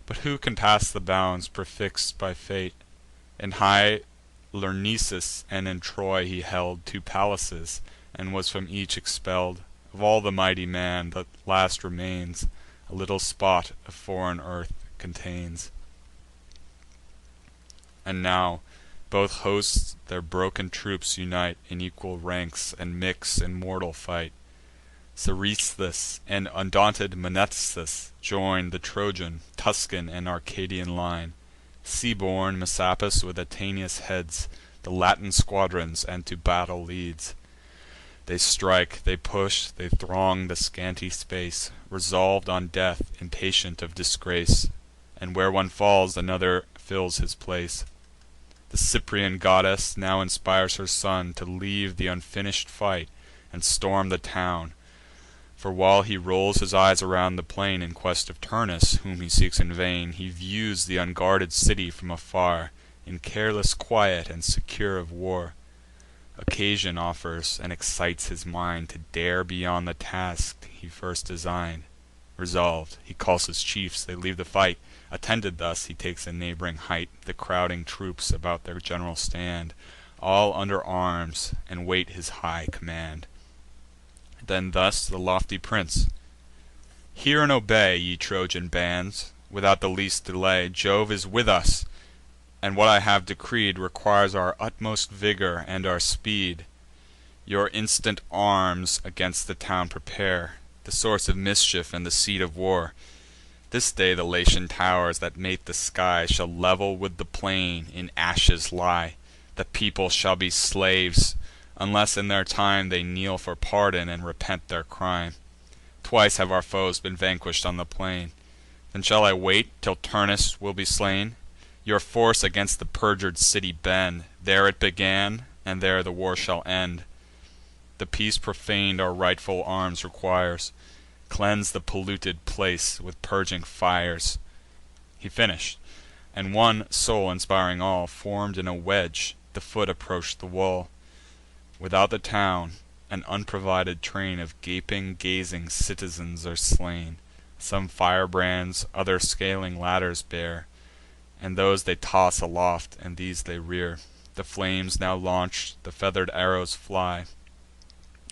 But who can pass the bounds prefix'd by fate? In high Lyrnessus and in Troy he held 2 palaces, and was from each expell'd. Of all the mighty man, the last remains, A little spot of foreign earth contains. And now both hosts their broken troops unite In equal ranks, and mix in mortal fight. Seresthus and undaunted Mnestheus join The Trojan, Tuscan, and Arcadian line. Sea-born Messapus with Aeneas heads The Latin squadrons, and to battle leads. They strike, they push, they throng the scanty space, Resolv'd on death, impatient of disgrace. And where one falls, another fills his place. The Cyprian goddess now inspires her son To leave th' unfinish'd fight, and storm the town. For while he rolls his eyes around the plain In quest of Turnus, whom he seeks in vain, He views th' unguarded city from afar, In careless quiet, and secure of war. Occasion offers, and excites his mind To dare beyond the task he first design'd. Resolv'd, he calls his chiefs; they leave the fight. Attended thus, he takes a neighb'ring height. The crowding troops about their general stand, All under arms, and wait his high command. Then thus the lofty prince: "Hear and obey, ye Trojan bands, without the least delay. Jove is with us, and what I have decreed Requires our utmost vigour and our speed. Your instant arms against the town prepare, The source of mischief, and the seat of war. This day the Latian tow'rs that mate the sky Shall level with the plain in ashes lie. The people shall be slaves, unless in their time They kneel for pardon, and repent their crime. Twice have our foes been vanquish'd on the plain. Then shall I wait till Turnus will be slain? Your force against the perjur'd city bend. There it began, and there the war shall end. The peace profan'd our rightful arms requires. Cleanse the polluted place with purging fires. He finish'd, and one soul inspiring all, Form'd in a wedge, the foot approach'd the wall. Without the town, an unprovided train Of gaping, gazing citizens are slain. Some firebrands, others scaling ladders bear, And those they toss aloft, and these they rear. The flames now launch'd, the feather'd arrows fly,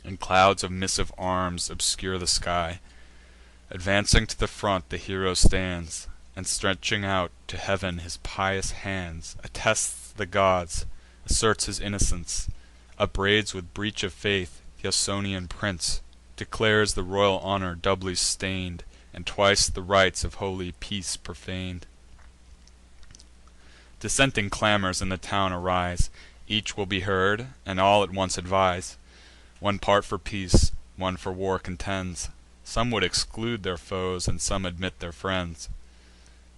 And clouds of missive arms obscure the sky. Advancing to the front, the hero stands, And stretching out to heav'n his pious hands, Attests the gods, asserts his innocence, Upbraids with breach of faith th' Ausonian prince, Declares the royal honour doubly stain'd, And twice the rites of holy peace profan'd. Dissenting clamours in the town arise; Each will be heard, and all at once advise. One part for peace, one for war contends. Some would exclude their foes, and some admit their friends.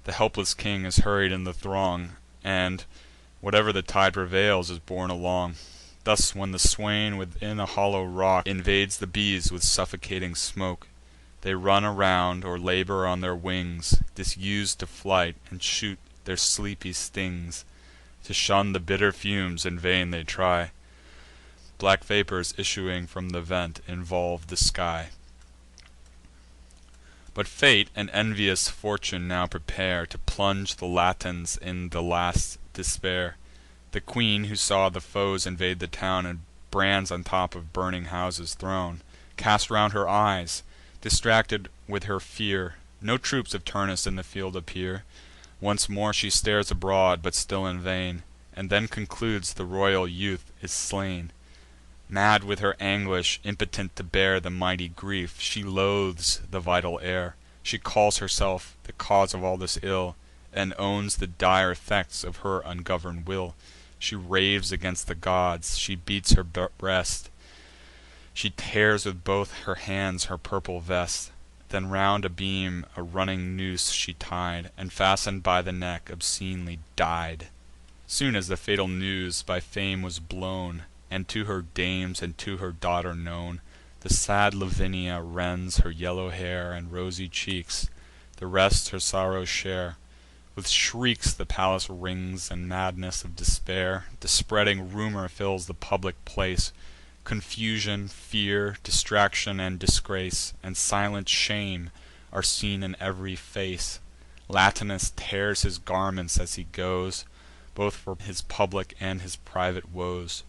The helpless king is hurried in the throng, And, whatever the tide prevails, is borne along. Thus, when the swain within a hollow rock Invades the bees with suffocating smoke, They run around, or labour on their wings, Disus'd to flight, and shoot their sleepy stings. To shun the bitter fumes in vain they try; Black vapours issuing from the vent involve the sky. But fate and envious fortune now prepare To plunge the Latins in the last despair. The queen, who saw the foes invade the town, And brands on top of burning houses thrown, Casts round her eyes, distracted with her fear. No troops of Turnus in the field appear. Once more she stares abroad, but still in vain, And then concludes the royal youth is slain. Mad with her anguish, impotent to bear The mighty grief, she loathes the vital air. She calls herself the cause of all this ill, And owns the dire effects of her ungovern'd will. She raves against the gods, she beats her breast, She tears with both her hands her purple vest. Then round a beam a running noose she tied, And, fasten'd by the neck, obscenely died. Soon as the fatal news by fame was blown, And to her dames and to her daughter known, The sad Lavinia rends her yellow hair And rosy cheeks; the rest her sorrows share. With shrieks the palace rings, and madness of despair. The spreading rumour fills the public place; Confusion, fear, distraction, and disgrace, And silent shame, are seen in every face. Latinus tears his garments as he goes, Both for his public and his private woes.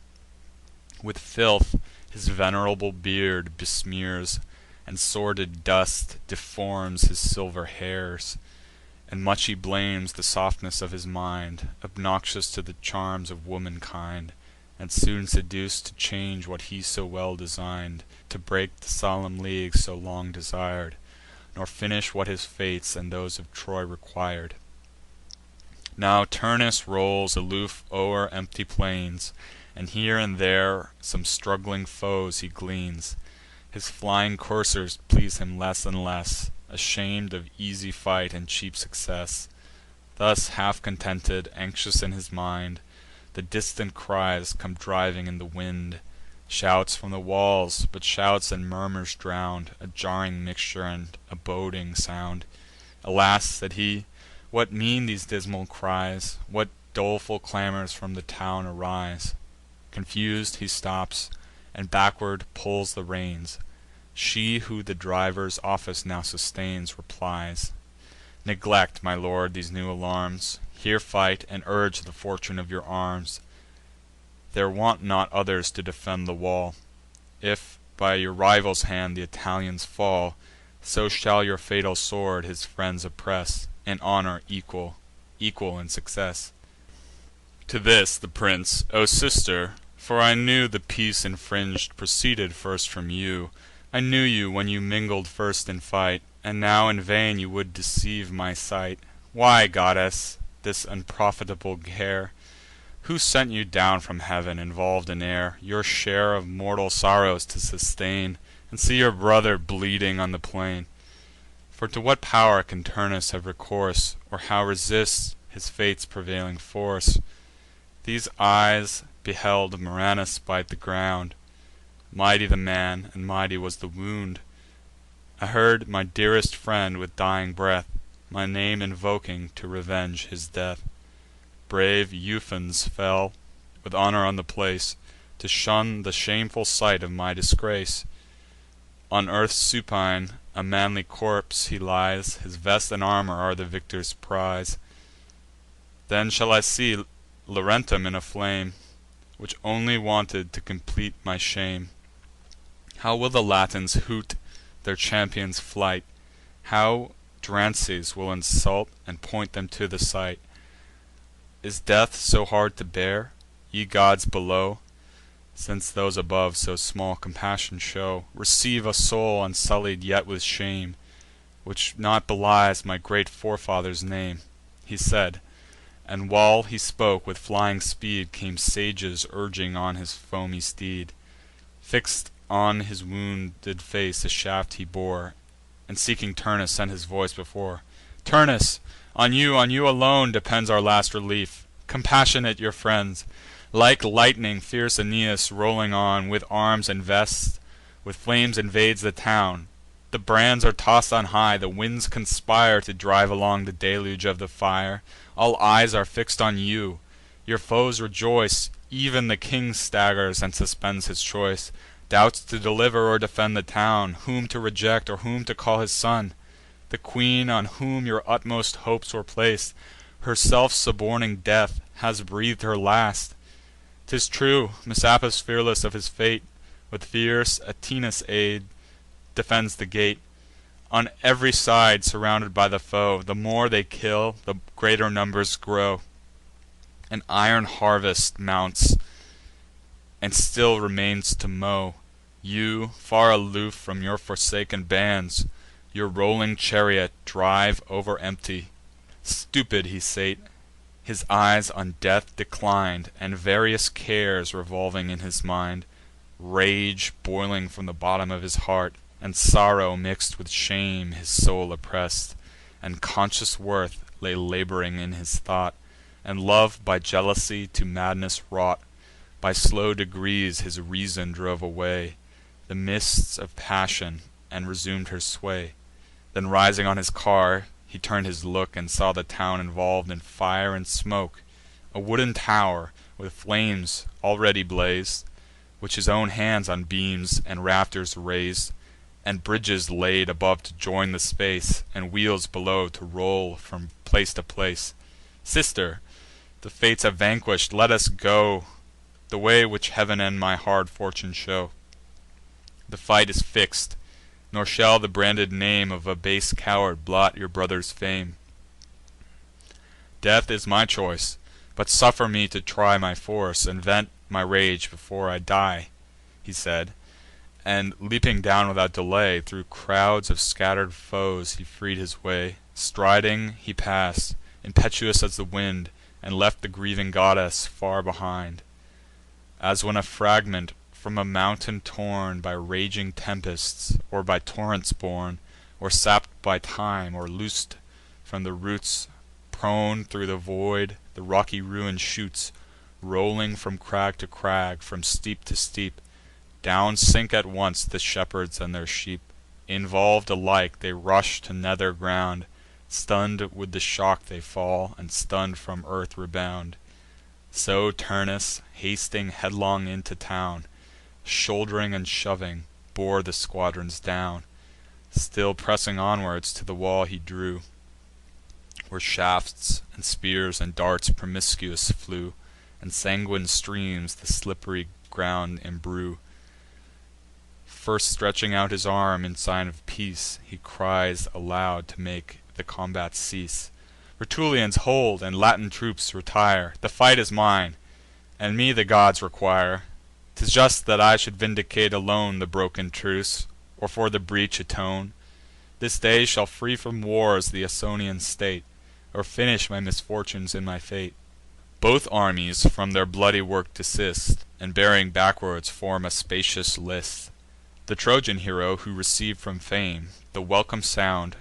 With filth his venerable beard besmears, And sordid dust deforms his silver hairs. And much he blames the softness of his mind, Obnoxious to the charms of womankind, And soon seduced to change what he so well design'd, To break the solemn league so long desir'd, Nor finish what his fates and those of Troy requir'd. Now Turnus rolls aloof o'er empty plains, And here and there some struggling foes he gleans. His flying coursers please him less and less, Asham'd of easy fight and cheap success. Thus half contented, anxious in his mind, The distant cries come driving in the wind. Shouts from the walls, but shouts and murmurs drown'd, A jarring mixture and a boding sound. Alas, said he, what mean these dismal cries? What doleful clamours from the town arise? Confus'd he stops, and backward pulls the reins. She who the driver's office now sustains, Replies: "Neglect, my lord, these new alarms. Here fight, and urge the fortune of your arms. There want not others to defend the wall. If, by your rival's hand, th' Italians fall, So shall your fatal sword his friends oppress, And honour equal in success." To this the prince: "O sister, for I knew the peace infring'd proceeded first from you, I knew you when you mingled first in fight, And now in vain you would deceive my sight. Why, goddess, this unprofitable care? Who sent you down from heav'n, involv'd in air, your share of mortal sorrows to sustain, and see your brother bleeding on the plain? For to what pow'r can Turnus have recourse, or how resist his fate's prevailing force? These eyes beheld Murranus bite the ground. Mighty the man, and mighty was the wound. I heard my dearest friend with dying breath my name invoking to revenge his death. Brave Ufens fell, with honour on the place, to shun the shameful sight of my disgrace. On earth supine, a manly corpse he lies, his vest and armour are the victor's prize. Then shall I see Laurentum in a flame, which only wanted to complete my shame. How will the Latins hoot their champion's flight! How Drances will insult and point them to the sight! Is death so hard to bear, ye gods below? Since those above so small compassion show, receive a soul unsullied yet with shame, which not belies my great forefather's name. He said, and while he spoke, with flying speed came sages urging on his foamy steed. Fix'd on his wounded face a shaft he bore, and seeking Turnus sent his voice before. Turnus, on you alone depends our last relief. Compassionate your friends. Like lightning fierce Aeneas, rolling on, with arms invests, with flames invades the town. The brands are tossed on high, the winds conspire to drive along the deluge of the fire. All eyes are fixed on you. Your foes rejoice, even the king staggers and suspends his choice. Doubts to deliver or defend the town, whom to reject or whom to call his son. The queen, on whom your utmost hopes were placed, herself suborning death, has breathed her last. 'Tis true, Messapus, fearless of his fate, with fierce Atinas' aid, defends the gate. On ev'ry side surrounded by the foe, the more they kill, the greater numbers grow. An iron harvest mounts, and still remains to mow. You, far aloof from your forsaken bands, your rolling chariot drive over empty. Stupid he sate, his eyes on death declin'd, and various cares revolving in his mind, rage boiling from the bottom of his heart, and sorrow mix'd with shame his soul oppress'd, and conscious worth lay labouring in his thought, and love by jealousy to madness wrought. By slow degrees his reason drove away the mists of passion, and resum'd her sway. Then rising on his car, he turn'd his look, and saw the town involv'd in fire and smoke. A wooden tow'r, with flames already blazed, which his own hands on beams and rafters raised, and bridges laid above to join the space, and wheels below to roll from place to place. Sister, the fates have vanquish'd, let us go the way which heav'n and my hard fortune show. The fight is fix'd, nor shall the branded name of a base coward blot your brother's fame. Death is my choice, but suffer me to try my force, and vent my rage before I die, he said, and, leaping down without delay, through crowds of scatter'd foes he freed his way. Striding he pass'd, impetuous as the wind, and left the grieving goddess far behind. As when a fragment from a mountain torn by raging tempests, or by torrents borne, or sapp'd by time, or loos'd from the roots, prone through the void the rocky ruin shoots, rolling from crag to crag, from steep to steep, down sink at once the shepherds and their sheep. Involv'd alike they rush to nether ground, stunn'd with the shock they fall, and stunn'd from earth rebound. So Turnus, hasting headlong into town, should'ring and shoving, bore the squadrons down. Still pressing onwards to the wall he drew, where shafts and spears and darts promiscuous flew, and sanguine streams the slippery ground embrue. First stretching out his arm in sign of peace, he cries aloud to make the combat cease. Rutulians, hold, and Latin troops retire. The fight is mine, and me the gods require. 'Tis just that I should vindicate alone the broken truce, or for the breach atone. This day shall free from wars the Ausonian state, or finish my misfortunes in my fate." Both armies from their bloody work desist, and bearing backwards form a spacious list. The Trojan hero, who receiv'd from fame the welcome sound,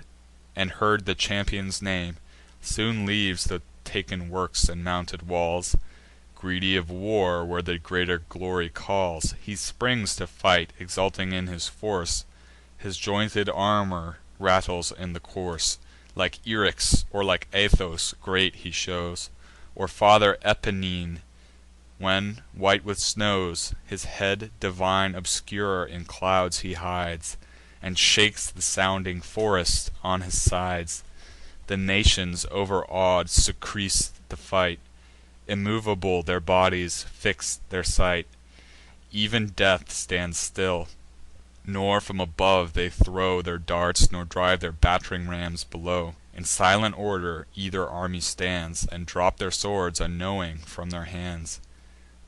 and heard the champion's name, soon leaves the taken works and mounted walls. Greedy of war, where the greater glory calls, he springs to fight, exulting in his force. His jointed armour rattles in the course; like Eryx, or like Athos, great he shows, or Father Apennine, when, white with snows, his head divine obscure in clouds he hides, and shakes the sounding forest on his sides. The nations, overaw'd, surcease the fight; immovable their bodies, fix'd their sight. Ev'n death stands still, nor from above they throw their darts, nor drive their batt'ring rams below. In silent order either army stands, and drop their swords unknowing from their hands.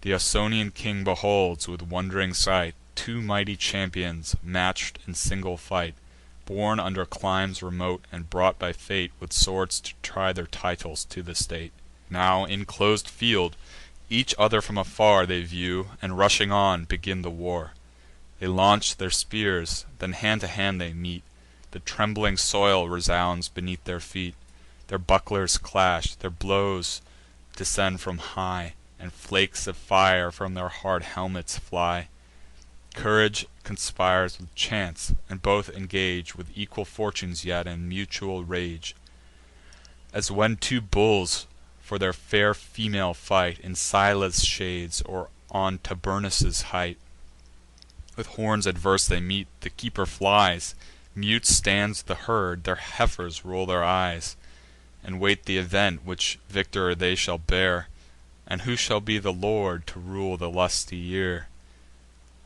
Th' Ausonian king beholds, with wond'ring sight, two mighty champions match'd in single fight, born under climes remote, and brought by fate with swords to try their titles to the state. Now, in clos'd field, each other from afar they view, and, rushing on, begin the war. They launch their spears, then hand to hand they meet; the trembling soil resounds beneath their feet. Their bucklers clash, their blows descend from high, and flakes of fire from their hard helmets fly. Courage conspires with chance, and both engage, with equal fortunes yet, and mutual rage. As when two bulls for their fair female fight, in Scylla's shades, or on Tiburnus' height. With horns adverse they meet; the keeper flies; mute stands the herd; their heifers roll their eyes, and wait th' event which victor they shall bear, and who shall be the lord to rule the lusty year.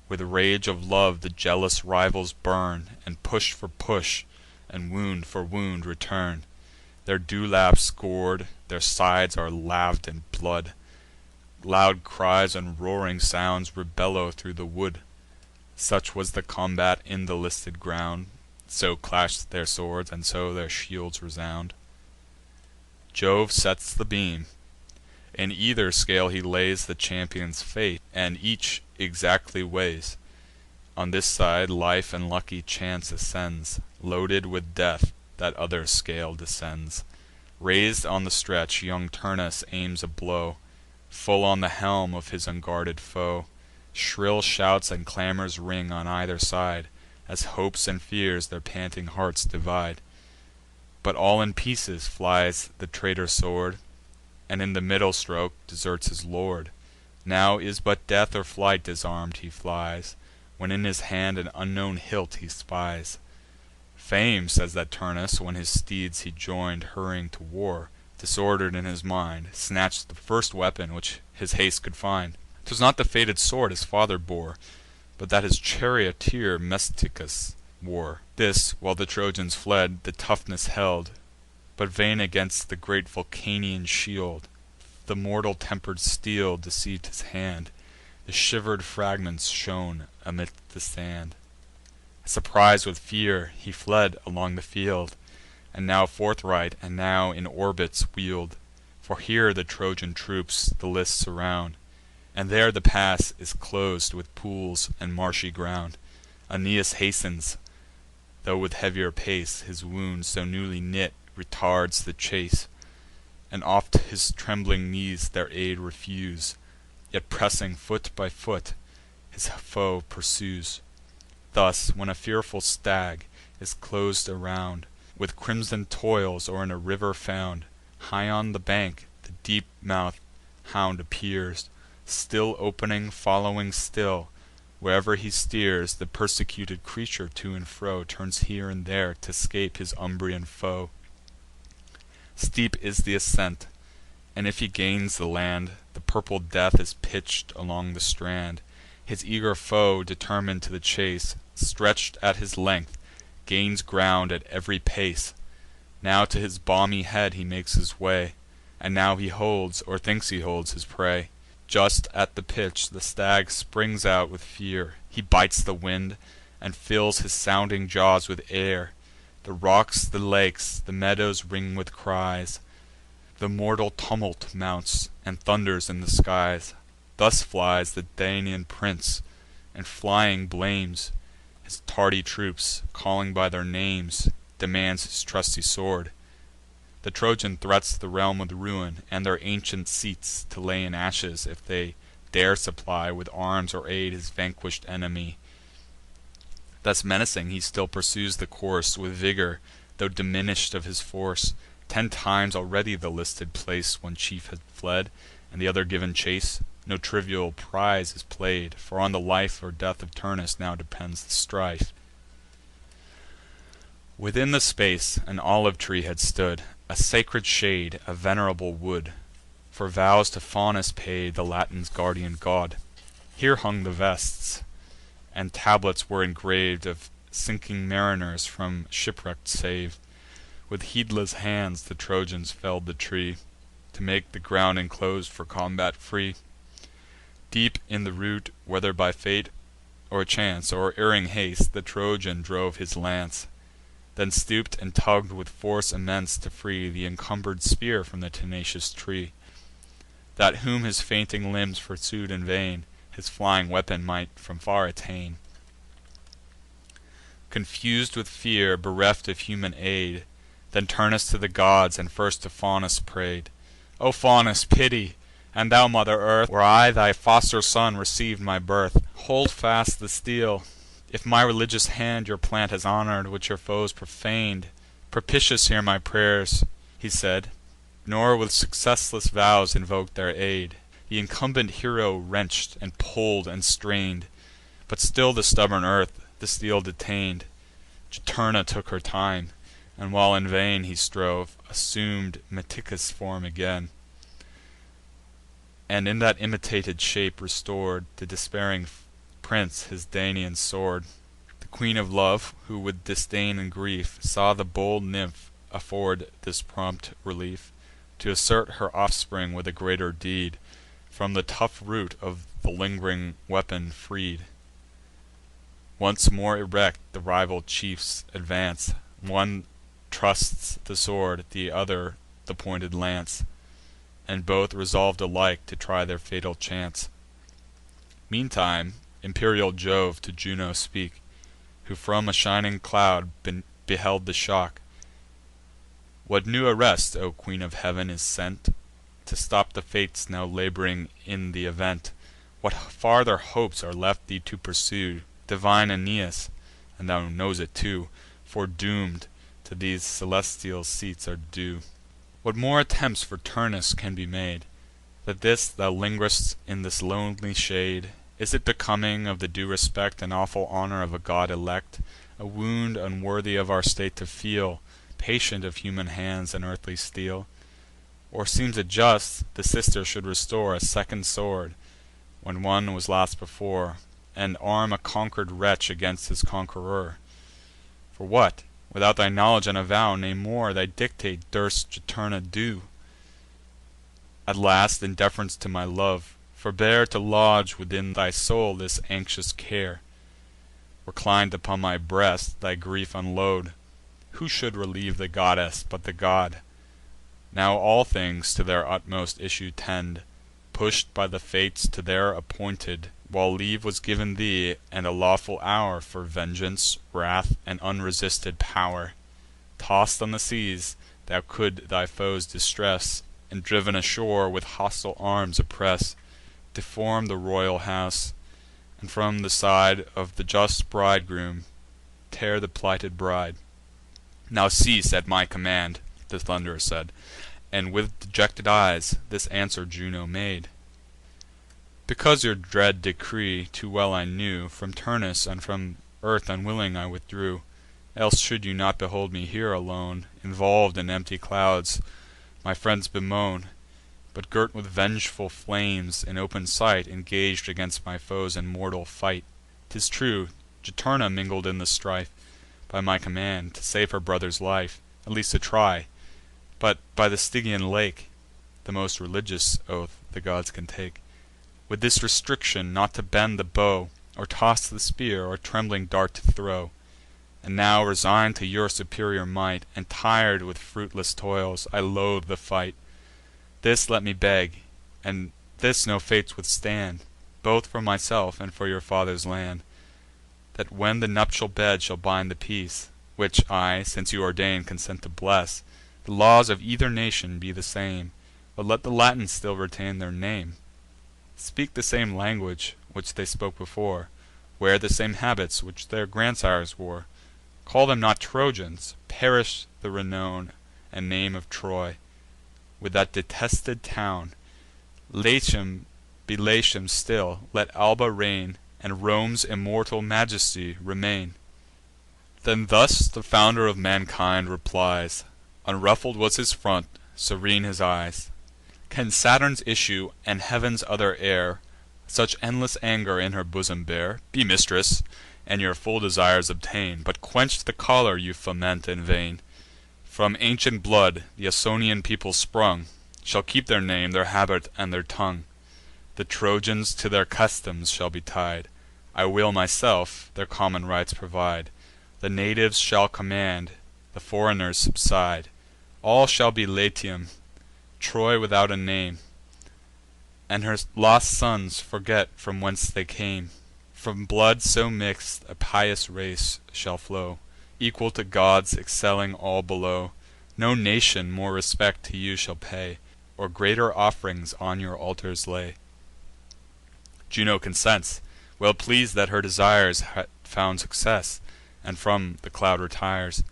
With rage of love the jealous rivals burn, and push for push, and wound for wound return. Their dewlaps gor'd, their sides are lav'd in blood; loud cries and roaring sounds rebellow thro' the wood. Such was the combat in the listed ground; so clash'd their swords, and so their shields resound. Jove sets the beam; in either scale he lays the champions' fate, and each exactly weighs. On this side life and lucky chance ascends; loaded with death, that other scale descends. Rais'd on the stretch, young Turnus aims a blow full on the helm of his unguarded foe. Shrill shouts and clamours ring on either side, as hopes and fears their panting hearts divide. But all in pieces flies the traitor's sword, and in the middle stroke deserts his lord. Now is but death or flight; disarm'd he flies, when in his hand an unknown hilt he spies. Fame says that Turnus, when his steeds he join'd hurrying to war, disorder'd in his mind, snatch'd the first weapon which his haste could find. 'Twas not the fated sword his father bore, but that his charioteer Metiscus wore. This, while the Trojans fled, the toughness held, but vain against the great Vulcanian shield. The mortal temper'd steel deceiv'd his hand; the shiver'd fragments shone amid the sand. Surpris'd with fear, he fled along the field, and now forthright, and now in orbits wheel'd. For here the Trojan troops the lists surround, and there the pass is clos'd with pools and marshy ground. Aeneas hastens, tho' with heavier pace; his wound, so newly knit, retards the chase, and oft his trembling knees their aid refuse. Yet, pressing foot by foot, his foe pursues. Thus, when a fearful stag is clos'd around with crimson toils, or in a river found, high on the bank the deep-mouth'd hound appears, still opening, following still, where'er he steers. The persecuted creature to and fro turns here and there, t' escape his Umbrian foe. Steep is th' ascent, and if he gains the land, the purple death is pitch'd along the strand. His eager foe, determin'd to the chase, stretch'd at his length, gains ground at every pace. Now to his balmy head he makes his way, and now he holds, or thinks he holds, his prey. Just at the pitch the stag springs out with fear; he bites the wind, and fills his sounding jaws with air. The rocks, the lakes, the meadows ring with cries. The mortal tumult mounts, and thunders in the skies. Thus flies the Daunian prince, and flying blames his tardy troops, calling by their names, demands his trusty sword. The Trojan threats the realm with ruin, and their ancient seats to lay in ashes, if they dare supply with arms or aid his vanquish'd enemy. Thus menacing, he still pursues the course with vigor, tho' diminish'd of his force. 10 times already the listed place one chief had fled, and the other given chase. No trivial prize is play'd, for on the life or death of Turnus now depends the strife. Within the space an olive tree had stood, a sacred shade, a venerable wood, for vows to Faunus paid, the Latins' guardian god. Here hung the vests, and tablets were engrav'd of sinking mariners from shipwreck sav'd. With heedless hands the Trojans fell'd the tree, to make the ground enclos'd for combat free. Deep in the root, whether by fate, or chance, or erring haste, the Trojan drove his lance; then stoop'd and tugg'd with force immense to free th' encumber'd spear from the tenacious tree. That whom his fainting limbs pursued in vain, his flying weapon might from far attain. Confus'd with fear, bereft of human aid, then Turnus to the gods, and first to Faunus pray'd: "O Faunus, pity! And thou, Mother Earth, where I, thy foster son, receiv'd my birth, hold fast the steel, if my religious hand your plant has honour'd, which your foes profan'd. Propitious hear my pray'rs," he said, nor with successless vows invoked their aid. The incumbent hero wrench'd, and pull'd, and strain'd, but still the stubborn earth the steel detain'd. Juturna took her time, and, while in vain he strove, assum'd Meticus' form again, and in that imitated shape restor'd the despairing prince his Daunian sword. The queen of love, who with disdain and grief saw the bold nymph afford this prompt relief, to assert her offspring with a greater deed, from the tough root of the ling'ring weapon freed. Once more erect, the rival chiefs advance; one trusts the sword, the other the pointed lance, and both resolv'd alike to try their fatal chance. Meantime imperial Jove to Juno speak, who from a shining cloud beheld the shock: "What new arrest, O Queen of Heav'n, is sent to stop the Fates now lab'ring in th' event? What farther hopes are left thee to pursue? Divine Aeneas (and thou knows it too) foredoom'd to these celestial seats are due. What more attempts for Turnus can be made, That thus thou linger'st in this lonely shade? Is it becoming of the due respect And awful honour of a god elect, A wound unworthy of our state to feel, Patient of human hands and earthly steel? Or seems it just, the sister should restore A second sword, when one was lost before, And arm a conquer'd wretch against his conqueror? For what, without thy knowledge and avow, nay more, Thy dictate durst Juturna do? At last, in deference to my love, forbear To lodge within thy soul this anxious care; Reclin'd upon my breast, thy grief unload. Who should relieve the goddess, but the god? Now all things to their utmost issue tend, Push'd by the Fates to their appointed, while leave was giv'n thee, and a lawful hour For vengeance, wrath, and unresisted pow'r. Toss'd on the seas, thou couldst thy foes distress, And, driv'n ashore, with hostile arms oppress, Deform the royal house, and from the side Of the just bridegroom tear the plighted bride. Now cease at my command, the Thund'rer said, And with dejected eyes this answer Juno made: "Because your dread decree too well I knew, From Turnus and from earth unwilling I withdrew. Else should you not behold me here alone, Involv'd in empty clouds, my friends bemoan, But girt with vengeful flames, in open sight, Engag'd against my foes in mortal fight. 'Tis true, Juturna mingled in the strife, By my command, to save her brother's life, At least to try; but, by the Stygian lake (The most religious oath the gods can take), With this restriction, not to bend the bow, Or toss the spear, or trembling dart to throw. And now, resign'd to your superior might, And tir'd with fruitless toils, I loathe the fight. This let me beg, and this no fates withstand, Both for myself and for your father's land, That, when the nuptial bed shall bind the peace, Which I, since you ordain, consent to bless, The laws of either nation be the same, But let the Latins still retain their name, Speak the same language which they spoke before, Wear the same habits which their grandsires wore. Call them not Trojans; perish the renown and name of Troy, with that detested town. Latium be Latium still; let Alba reign, And Rome's immortal majesty remain. Then thus the founder of mankind replies: Unruffled was his front, serene his eyes. Can Saturn's issue, and heav'n's other heir, Such endless anger in her bosom bear? Be mistress, and your full desires obtain; But quench the choler you foment in vain. From ancient blood th' Ausonian people sprung, Shall keep their name, their habit, and their tongue. The Trojans to their customs shall be tied; I will myself their common rites provide. The natives shall command, the foreigners subside. All shall be Latium, Troy without a name, And her lost sons forget from whence they came. From blood so mix'd a pious race shall flow, Equal to gods, excelling all below. No nation more respect to you shall pay, Or greater off'rings on your altars lay. Juno consents, well pleas'd that her desires Had found success, and from the cloud retires.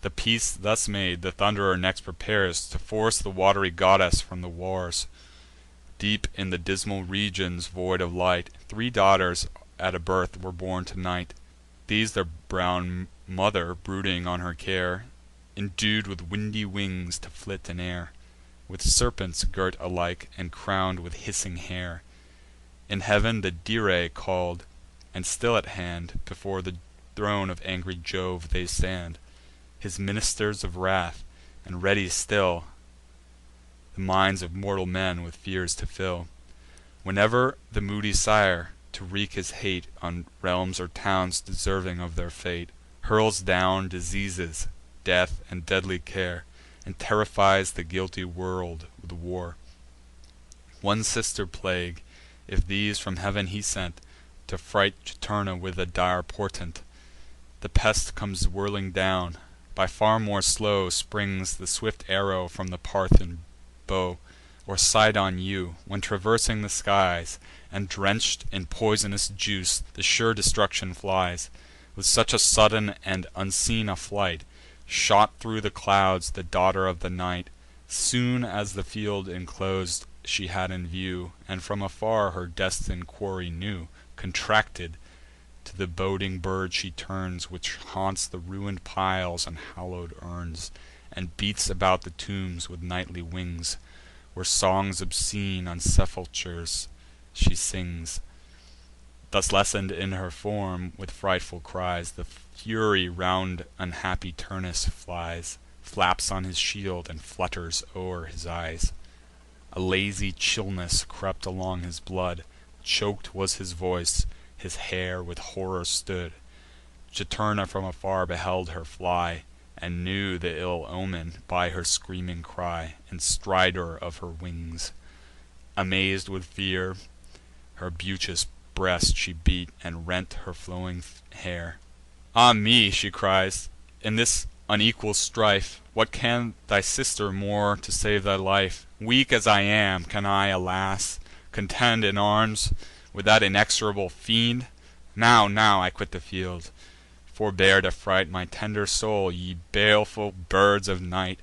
The peace thus made, the Thund'rer next prepares To force the watery goddess from the wars. Deep in the dismal regions void of light, 3 daughters at a birth were born to night. These their brown mother, brooding on her care, Endued with windy wings to flit in air, With serpents girt alike, and crown'd with hissing hair. In heav'n the Dirae call'd, and still at hand, Before the throne of angry Jove they stand, His ministers of wrath, and ready still The minds of mortal men with fears to fill. Whenever the moody sire, to wreak his hate On realms or towns deserving of their fate, Hurls down diseases, death, and deadly care, And terrifies the guilty world with war. One sister plague, if these from heav'n he sent, To fright Juturna with a dire portent, The pest comes whirling down; by far more slow Springs the swift arrow from the Parthian bow, Or Sidon yew, when traversing the skies, And drench'd in poisonous juice, the sure destruction flies. With such a sudden and unseen a flight, Shot thro' the clouds the daughter of the night. Soon as the field inclos'd she had in view, And from afar her destin'd quarry knew, Contracted, to the boding bird she turns, Which haunts the ruin'd piles and hallow'd urns, And beats about the tombs with nightly wings, Where songs obscene on sepulchres she sings. Thus lessen'd in her form, with frightful cries, The Fury round unhappy Turnus flies, Flaps on his shield, and flutters o'er his eyes. A lazy chillness crept along his blood, Chok'd was his voice, his hair with horror stood. Juturna from afar beheld her fly, And knew the ill omen by her screaming cry, And stridor of her wings. Amaz'd with fear, her beauteous breast she beat, And rent her flowing hair. "Ah me!" she cries, "in this unequal strife, What can thy sister more to save thy life? Weak as I am, can I, alas! contend In arms with that inexorable fiend? Now I quit the field. Forbear to fright My tender soul, ye baleful birds of night.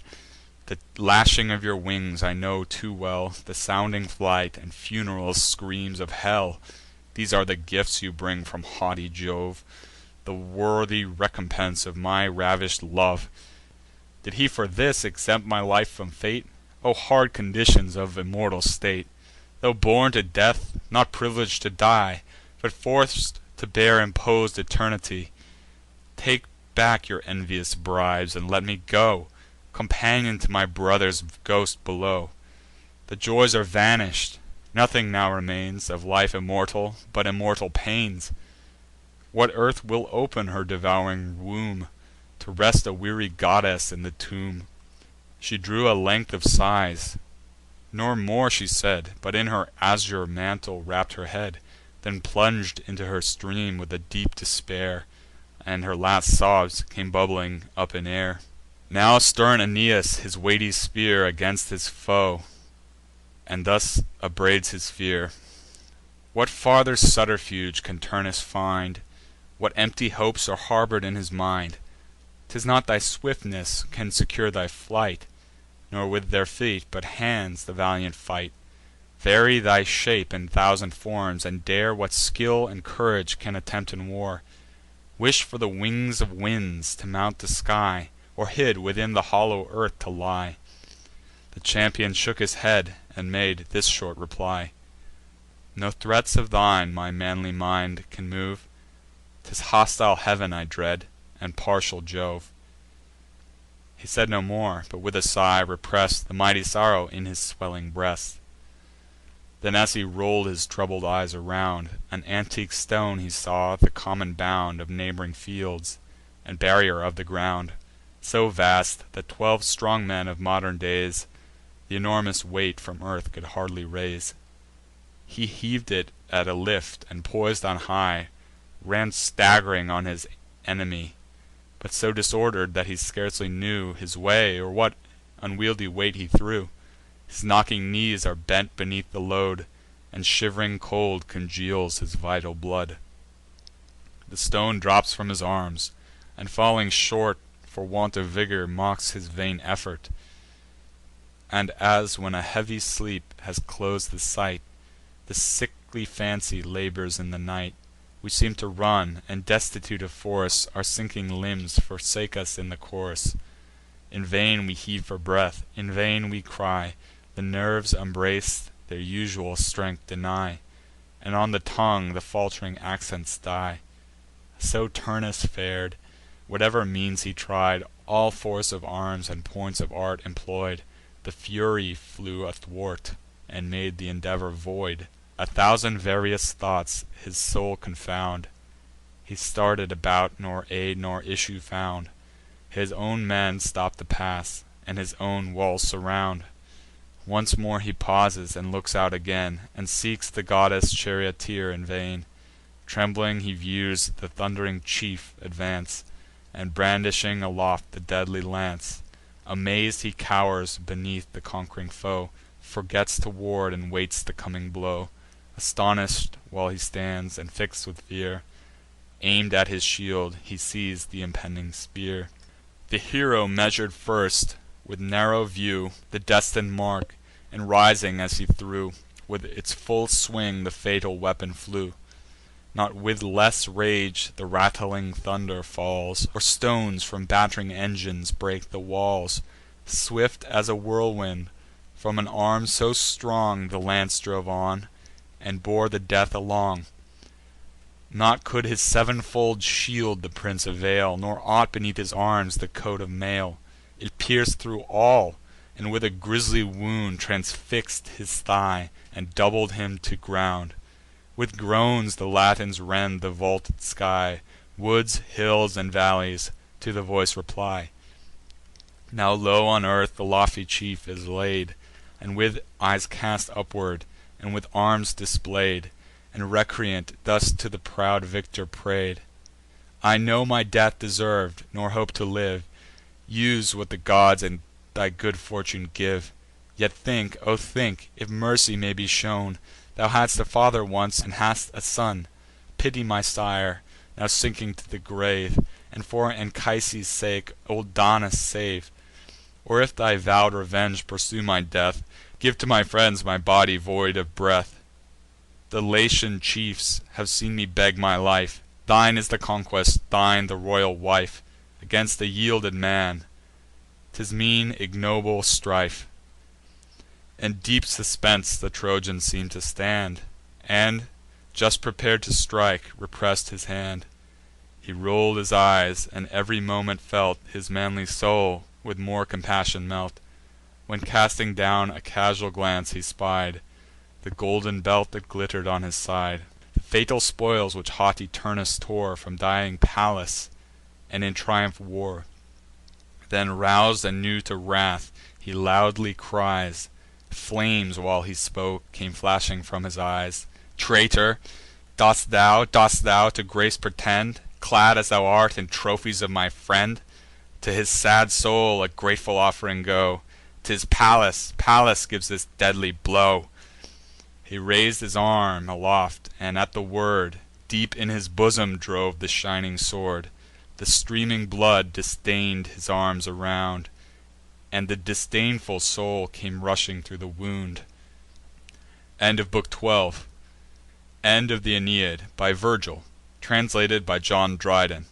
The lashing of your wings I know too well, The sounding flight, and funeral screams of hell. These are the gifts you bring from haughty Jove, The worthy recompense of my ravish'd love. Did he for this exempt my life from fate? O hard conditions of immortal state! Tho' born to death, not privileg'd to die, But forc'd to bear impos'd eternity, Take back your envious bribes, and let me go, Companion to my brother's ghost below. The joys are vanish'd; nothing now remains Of life immortal, but immortal pains. What earth will open her devouring womb, to rest a weary goddess in the tomb? She drew a length of sighs, nor more she said, But in her azure mantle wrapp'd her head; Then plung'd into her stream with a deep despair, And her last sobs came bubbling up in air. Now stern Aeneas his weighty spear against his foe, and thus upbraids his fear: "What farther subterfuge can Turnus find? What empty hopes are harbor'd in his mind? 'Tis not thy swiftness can secure thy flight, Nor with their feet, but hands, the valiant fight. Vary thy shape in thousand forms, and dare What skill and courage can attempt in war. Wish for the wings of winds to mount the sky, Or hid within the hollow earth to lie." The champion shook his head, and made this short reply: "No threats of thine my manly mind can move; 'Tis hostile Heav'n I dread, and partial Jove." He said no more, but with a sigh repress'd The mighty sorrow in his swelling breast. Then, as he roll'd his troubled eyes around, An antique stone he saw, the common bound Of neighb'ring fields, and barrier of the ground, So vast, that 12 strong men of modern days Th' enormous weight from earth could hardly raise. He heav'd it at a lift, and, pois'd on high, Ran stagg'ring on his enemy, but so Disorder'd, that he scarcely knew His way, or what unwieldly weight he threw. His knocking knees are bent beneath the load, And shiv'ring cold congeals his vital blood. The stone drops from his arms, and, falling short For want of vigour, mocks his vain effort. And, as when a heavy sleep has clos'd the sight, The sickly fancy labours in the night, We seem to run, and, destitute of force, Our sinking limbs forsake us in the course. In vain we heave for breath, in vain we cry; The nerves unbrac'd their usual strength deny, And on the tongue the falt'ring accents die. So Turnus far'd. Whatever means he tried, All force of arms and points of art employ'd, The Fury flew athwart, and made th' endeavour void. A thousand various thoughts his soul confound; He started about, nor aid nor issue found. His own men stop the pass, and his own walls surround. Once more he pauses, and looks out again, And seeks the goddess charioteer in vain. Trembling he views the thund'ring chief advance, And, brandishing aloft the deadly lance, Amaz'd he cowers beneath the conqu'ring foe, Forgets to ward, and waits the coming blow. Astonish'd while he stands, and fix'd with fear, Aim'd at his shield, he sees th' impending spear. The hero measur'd first, with narrow view, The destin'd mark, and, rising as he threw, With its full swing the fatal weapon flew. Not with less rage the rattling thunder falls, Or stones from batt'ring engines break the walls. Swift as a whirlwind, from an arm so strong The lance drove on, and bore the death along. Not could his sevenfold shield the prince avail, Nor aught beneath his arms the coat of mail. It pierc'd thro' all, and with a grisly wound Transfix'd his thigh, and doubled him to ground. With groans the Latins rend the vaulted sky; Woods, hills, and valleys to the voice reply. Now low on earth the lofty chief is laid, And with eyes cast upward, and with arms display'd, And recreant, thus to the proud victor pray'd: "I know my death deserv'd, nor hope to live. Use what the gods and thy good fortune give. Yet think, O think, if mercy may be shown! Thou hadst a father once, and hast a son: Pity my sire, now sinking to the grave, And for Anchises' sake old Daunus save. Or, if thy vow'd revenge pursue my death, Give to my friends my body void of breath. The Latian chiefs have seen me beg my life; Thine is the conquest, thine the royal wife. Against a yielded man 'tis mean ignoble strife." In deep suspense the Trojan seem'd to stand, And, just prepar'd to strike, repress'd his hand. He roll'd his eyes, and ev'ry moment felt His manly soul with more compassion melt, When, casting down a casual glance, he spied The golden belt that glitter'd on his side. The fatal spoils which haughty Turnus tore from dying Pallas, and in triumph wore. Then, rous'd anew to wrath, he loudly cries; Flames, while he spoke, came flashing from his eyes. "Traitor! dost thou to grace pretend, Clad as thou art in trophies of my friend? To his sad soul a grateful off'ring go; 'Tis Pallas gives this deadly blow." He rais'd his arm aloft, and, at the word, Deep in his bosom drove the shining sword. The streaming blood distain'd his arms around, And the disdainful soul came rushing thro' the wound. Book 12. End of the Aeneid, by Virgil, translated by John Dryden.